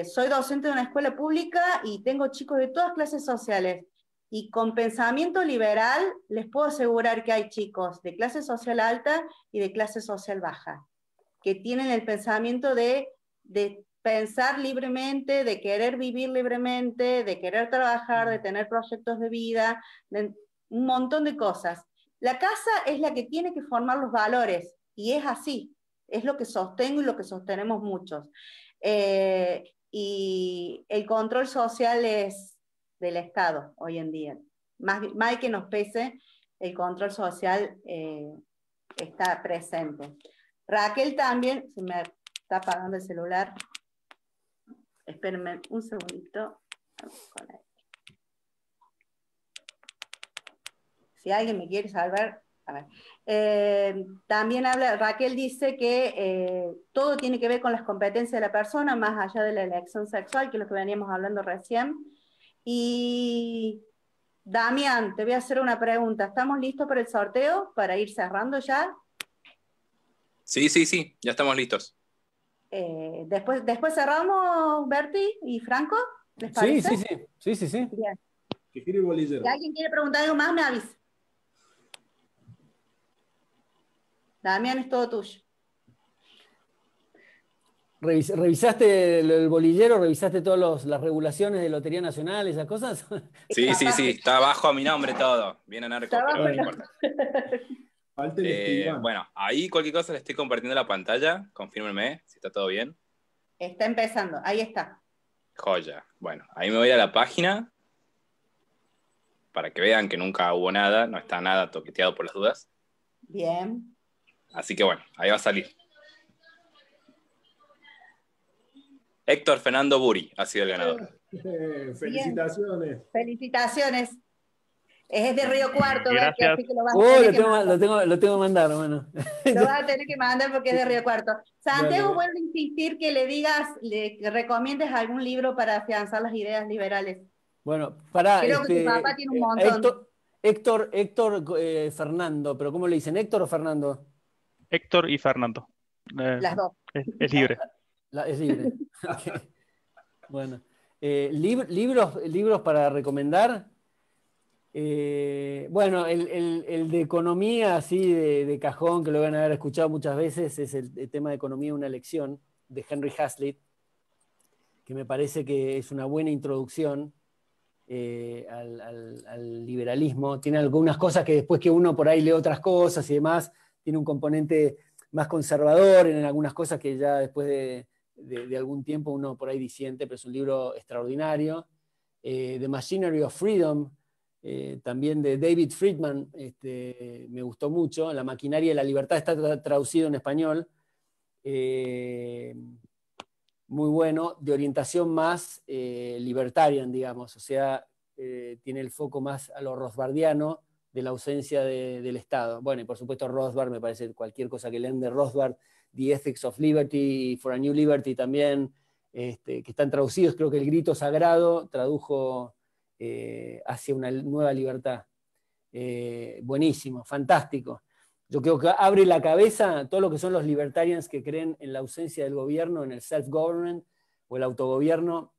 Speaker 1: Soy docente de una escuela pública y tengo chicos de todas clases sociales, y con pensamiento liberal les puedo asegurar que hay chicos de clase social alta y de clase social baja, que tienen el pensamiento de pensar libremente, de querer vivir libremente, de querer trabajar, de tener proyectos de vida, de un montón de cosas. La casa es la que tiene que formar los valores, y es así, es lo que sostengo y lo que sostenemos muchos. Y el control social es del Estado hoy en día. Más que nos pese, el control social está presente. Raquel también, se me está apagando el celular. Espérenme un segundito. Si alguien me quiere salvar, a ver. También Raquel dice que todo tiene que ver con las competencias de la persona, más allá de la elección sexual, que es lo que veníamos hablando recién. Y Damián, te voy a hacer una pregunta. ¿Estamos listos para el sorteo? Para ir cerrando ya.
Speaker 4: Sí, ya estamos listos.
Speaker 1: Después cerramos, Berti y Franco, ¿les parece?
Speaker 2: Sí.
Speaker 1: Bien.
Speaker 3: Que quiere bolillero.
Speaker 1: Si alguien quiere preguntar algo más, me avisa. Damián, es todo tuyo.
Speaker 2: ¿Revisaste el bolillero? ¿Revisaste todas las regulaciones de Lotería Nacional, esas cosas?
Speaker 4: Sí, está abajo a mi nombre todo. Bien anarco, pero no importa. Bueno, ahí cualquier cosa le estoy compartiendo la pantalla. Confírmenme si está todo bien.
Speaker 1: Está empezando, ahí está.
Speaker 4: Joya. Bueno, ahí me voy a la página para que vean que nunca hubo nada, no está nada toqueteado por las dudas.
Speaker 1: Bien.
Speaker 4: Así que bueno, ahí va a salir. Héctor Fernando Buri ha sido el ganador.
Speaker 3: Felicitaciones.
Speaker 1: Felicitaciones. Es de Río Cuarto, Berti,
Speaker 5: Gracias.
Speaker 1: así que lo vas a tener que
Speaker 2: Lo tengo que mandar, bueno.
Speaker 1: Lo vas a tener que mandar porque es de Río Cuarto. Santiago,
Speaker 2: Dale.
Speaker 1: vuelvo a insistir que le digas, que recomiendes algún libro para afianzar las ideas liberales.
Speaker 2: Bueno, pará,
Speaker 1: Creo que tu papá tiene un montón.
Speaker 2: Héctor Fernando, pero ¿cómo le dicen? ¿Héctor o Fernando?
Speaker 5: Héctor y Fernando.
Speaker 1: Las dos.
Speaker 5: Es libre.
Speaker 2: Es libre. Ok. Bueno. Libros para recomendar. Bueno, el de economía, así de cajón, que lo van a haber escuchado muchas veces, es el tema de economía, una lección, de Henry Hazlitt, que me parece que es una buena introducción al liberalismo. Tiene algunas cosas que después que uno por ahí lee otras cosas y demás, tiene un componente más conservador en algunas cosas que ya después de algún tiempo uno por ahí disiente, pero es un libro extraordinario. The Machinery of Freedom, también de David Friedman, me gustó mucho. La maquinaria de la libertad está traducido en español. Muy bueno, de orientación más libertarian, digamos, o sea, tiene el foco más a lo rothbardiano de la ausencia del Estado. Bueno, y por supuesto Rothbard, me parece cualquier cosa que lean de Rothbard, The Ethics of Liberty, For a New Liberty también, que están traducidos, creo que El Grito Sagrado tradujo hacia una nueva libertad. Buenísimo, fantástico. Yo creo que abre la cabeza todo lo que son los libertarians que creen en la ausencia del gobierno, en el self-government o el autogobierno,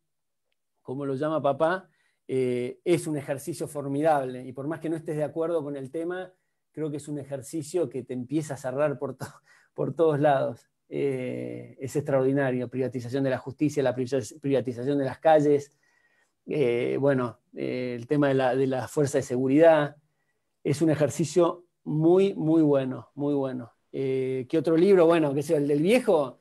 Speaker 2: como lo llama papá. Es un ejercicio formidable, y por más que no estés de acuerdo con el tema, creo que es un ejercicio que te empieza a cerrar por todos lados. Es extraordinario. Privatización de la justicia, la privatización de las calles, el tema de la fuerza de seguridad. Es un ejercicio muy, muy bueno, muy bueno. ¿Qué otro libro? Bueno, que sea el del viejo,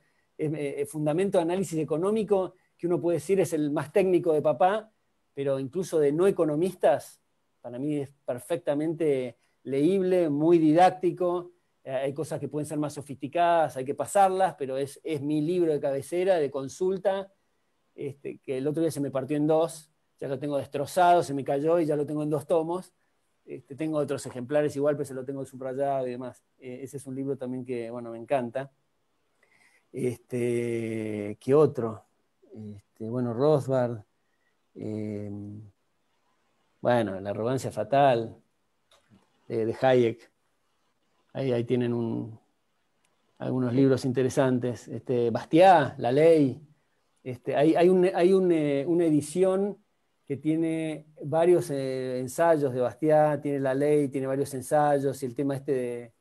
Speaker 2: Fundamento de Análisis Económico, que uno puede decir es el más técnico de papá, pero incluso de no economistas, para mí es perfectamente leíble, muy didáctico. Hay cosas que pueden ser más sofisticadas, hay que pasarlas, pero es mi libro de cabecera, de consulta, que el otro día se me partió en dos, ya lo tengo destrozado, se me cayó y ya lo tengo en 2 tomos. Tengo otros ejemplares igual, pero se lo tengo subrayado y demás. Ese es un libro también que, bueno, me encanta. ¿Qué otro? Bueno, Rothbard. Bueno, La arrogancia fatal, de Hayek. Ahí tienen algunos libros interesantes. Bastiat, La ley. Hay una edición que tiene varios ensayos de Bastiat, tiene La ley, tiene varios ensayos, y el tema del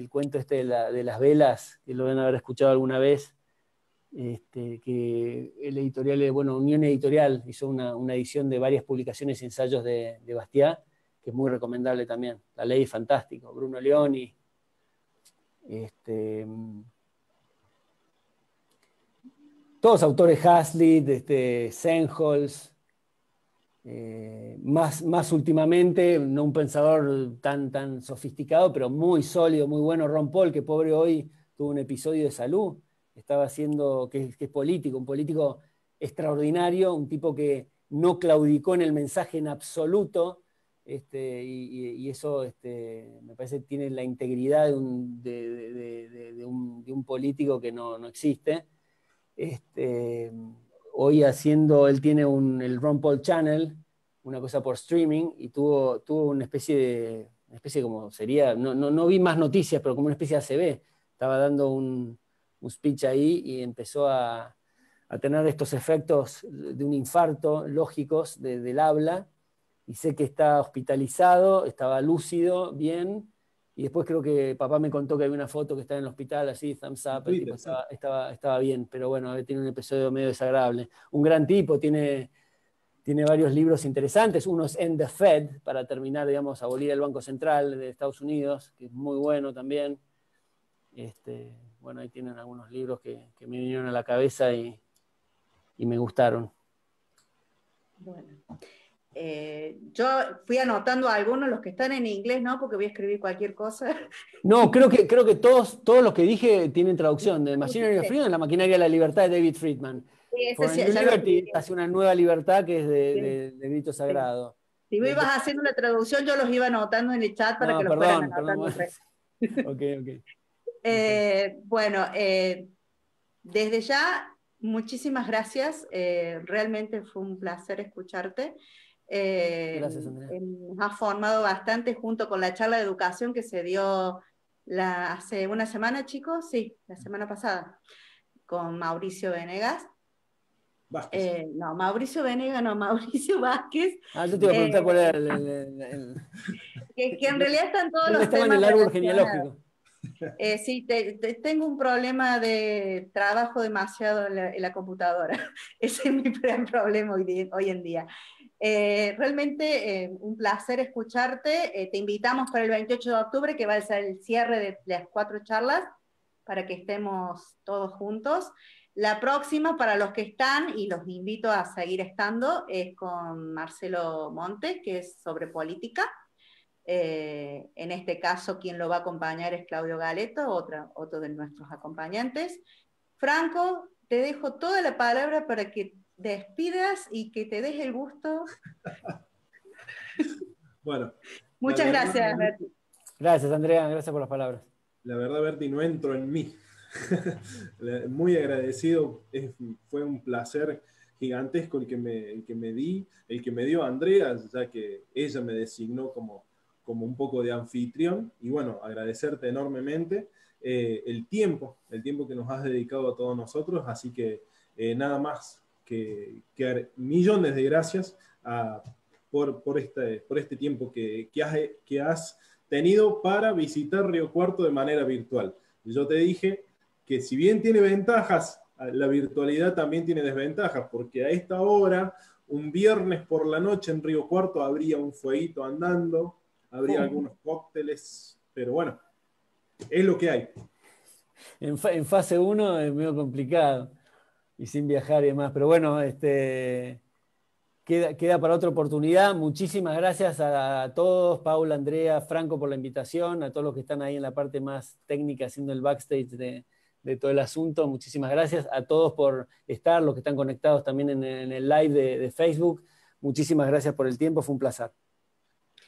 Speaker 2: cuento de las velas, que lo van a haber escuchado alguna vez, que el editorial, Unión Editorial hizo una edición de varias publicaciones y ensayos de Bastiat, que es muy recomendable también. La ley, fantástico. Bruno Leoni. Todos autores, Hazlitt, Sennholz, más últimamente, no un pensador tan sofisticado, pero muy sólido, muy bueno, Ron Paul, que pobre hoy tuvo un episodio de salud, estaba haciendo, que es político, un político extraordinario, un tipo que no claudicó en el mensaje en absoluto, y eso me parece que tiene la integridad de un político que no existe. Hoy él tiene el Ron Paul Channel, una cosa por streaming, y tuvo una especie como sería, no vi más noticias, pero como una especie de ACB. Estaba dando un speech ahí y empezó a tener estos efectos de un infarto lógicos del habla, y sé que está hospitalizado, estaba lúcido, bien. Y después creo que papá me contó que había una foto que estaba en el hospital, así, thumbs up, el tipo estaba bien, pero bueno, tiene un episodio medio desagradable. Un gran tipo, tiene varios libros interesantes. Uno es End the Fed, para terminar, digamos, abolir el Banco Central de Estados Unidos, que es muy bueno también. Ahí tienen algunos libros que me vinieron a la cabeza y me gustaron.
Speaker 1: Bueno. Yo fui anotando algunos, los que están en inglés, ¿no? Porque voy a escribir cualquier cosa.
Speaker 2: No, creo que todos los que dije tienen traducción. De Machinery of Freedom, La maquinaria de la libertad, de David Friedman.
Speaker 1: Sí,
Speaker 2: For a New Liberty hace una nueva libertad, que es de Grito Sagrado.
Speaker 1: Si vos ibas haciendo la traducción, yo los iba anotando en el chat para que los fueran anotando.
Speaker 2: Ok.
Speaker 1: Bueno, desde ya, muchísimas gracias. Realmente fue un placer escucharte.
Speaker 2: Gracias, Andrea.
Speaker 1: Nos ha formado bastante junto con la charla de educación que se dio hace una semana, chicos. Sí, la semana pasada, con Mauricio Venegas.
Speaker 3: Vázquez.
Speaker 1: No, Mauricio Venegas, no, Mauricio Vázquez.
Speaker 2: Yo te iba a preguntar cuál era
Speaker 1: que en realidad están todos
Speaker 2: ¿Dónde
Speaker 1: los
Speaker 2: estaba en
Speaker 1: temas
Speaker 2: el árbol
Speaker 1: relacionados.
Speaker 2: genealógico?
Speaker 1: Sí, tengo un problema de trabajo demasiado en la computadora. Ese es mi gran problema hoy en día. Realmente un placer escucharte. Te invitamos para el 28 de octubre, que va a ser el cierre de las 4 charlas, para que estemos todos juntos. La próxima, para los que están, y los invito a seguir estando, es con Marcelo Montes, que es sobre política. En este caso, quien lo va a acompañar es Claudio Galeto, otro de nuestros acompañantes. Franco, te dejo toda la palabra para que despidas y que te des el gusto.
Speaker 3: Bueno.
Speaker 1: Muchas gracias, Berti.
Speaker 2: Gracias, Andrea, gracias por las palabras.
Speaker 3: La verdad, Berti, no entro en mí. Muy agradecido, fue un placer gigantesco el que me dio Andrea, ya que ella me designó como un poco de anfitrión, y bueno, agradecerte enormemente el tiempo que nos has dedicado a todos nosotros, así que nada más que millones de gracias por este tiempo que has tenido para visitar Río Cuarto de manera virtual. Yo te dije que si bien tiene ventajas, la virtualidad también tiene desventajas, porque a esta hora, un viernes por la noche en Río Cuarto, habría un fueguito andando, habría algunos cócteles, pero bueno, es lo que hay.
Speaker 2: En fase 1 es medio complicado, y sin viajar y demás, pero bueno, queda para otra oportunidad. Muchísimas gracias a todos, Paula, Andrea, Franco, por la invitación, a todos los que están ahí en la parte más técnica haciendo el backstage de todo el asunto. Muchísimas gracias a todos por estar, los que están conectados también en el live de Facebook. Muchísimas gracias por el tiempo, fue un placer.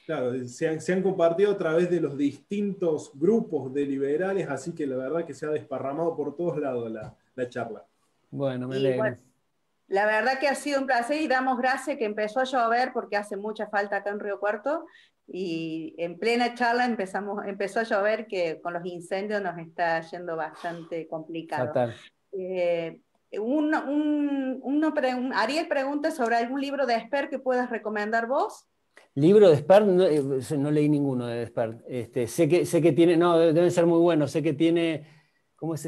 Speaker 3: Claro, se han compartido a través de los distintos grupos de liberales, así que la verdad que se ha desparramado por todos lados la charla.
Speaker 2: Bueno, me alegro.
Speaker 1: Bueno, la verdad que ha sido un placer y damos gracias que empezó a llover porque hace mucha falta acá en Río Cuarto, y en plena charla empezó a llover, que con los incendios nos está yendo bastante complicado.
Speaker 2: Fatal.
Speaker 1: Ariel pregunta sobre algún libro de Esper que puedas recomendar vos.
Speaker 2: Libro de Despert, no leí ninguno de Despert. Sé que tiene, no, deben ser muy buenos. Sé que tiene, ¿cómo es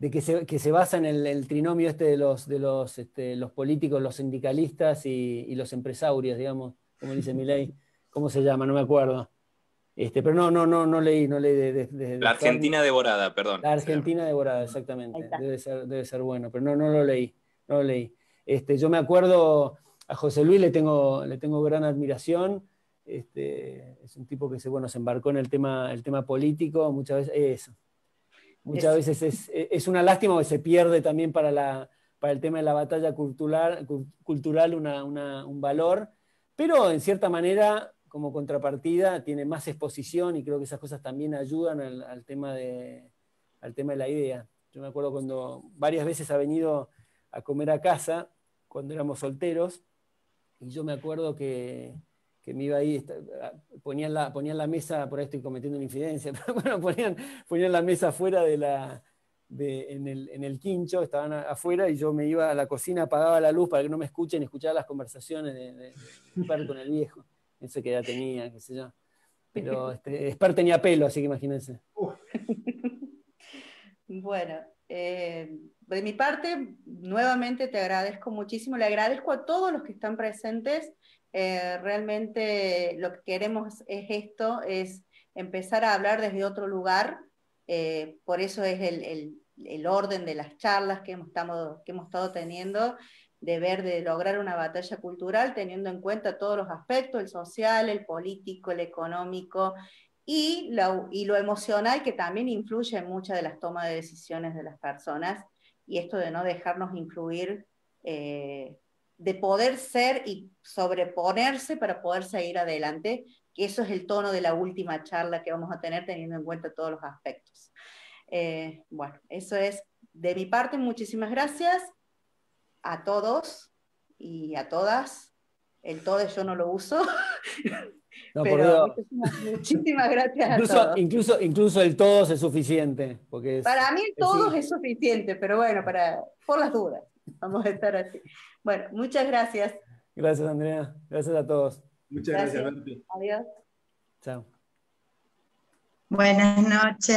Speaker 2: de que se basa en el trinomio de los políticos, los sindicalistas y los empresarios, digamos, como dice Milei? ¿Cómo se llama? No me acuerdo. Pero no leí de
Speaker 4: La Argentina devorada, perdón.
Speaker 2: La Argentina devorada, exactamente. Debe ser bueno, pero no lo leí. No lo leí. Yo me acuerdo, a José Luis le tengo gran admiración. Es un tipo que se embarcó en el tema político, muchas veces veces es una lástima que se pierde también para el tema de la batalla cultural un valor, pero en cierta manera, como contrapartida, tiene más exposición, y creo que esas cosas también ayudan al tema de la idea. Yo me acuerdo cuando varias veces ha venido a comer a casa, cuando éramos solteros, y yo me acuerdo que me iba ahí, ponían la mesa, por ahí estoy cometiendo una infidencia, pero bueno, ponían la mesa afuera en el quincho, estaban afuera, y yo me iba a la cocina, apagaba la luz para que no me escuchen, y escuchaba las conversaciones de Esper con el viejo, no sé qué edad tenía, qué sé yo. Pero Esper tenía pelo, así que imagínense.
Speaker 1: Bueno, de mi parte, nuevamente te agradezco muchísimo, le agradezco a todos los que están presentes. Realmente lo que queremos es empezar a hablar desde otro lugar, por eso es el orden de las charlas que hemos estado teniendo, de lograr una batalla cultural teniendo en cuenta todos los aspectos, el social, el político, el económico, y lo emocional, que también influye en muchas de las tomas de decisiones de las personas, y esto de no dejarnos influir de poder ser y sobreponerse para poder seguir adelante, que eso es el tono de la última charla que vamos a tener teniendo en cuenta todos los aspectos. Bueno, eso es de mi parte. Muchísimas gracias a todos y a todas. El todo yo no lo uso.
Speaker 2: No,
Speaker 1: Pero muchísimas gracias a todos.
Speaker 2: Incluso el todos es suficiente. Porque
Speaker 1: para mí todos
Speaker 2: sí.
Speaker 1: es suficiente, pero bueno, por las dudas. Vamos a estar así. Bueno, muchas gracias.
Speaker 2: Gracias, Andrea. Gracias a todos.
Speaker 3: Muchas gracias, Berti.
Speaker 1: Adiós.
Speaker 2: Chao.
Speaker 6: Buenas noches.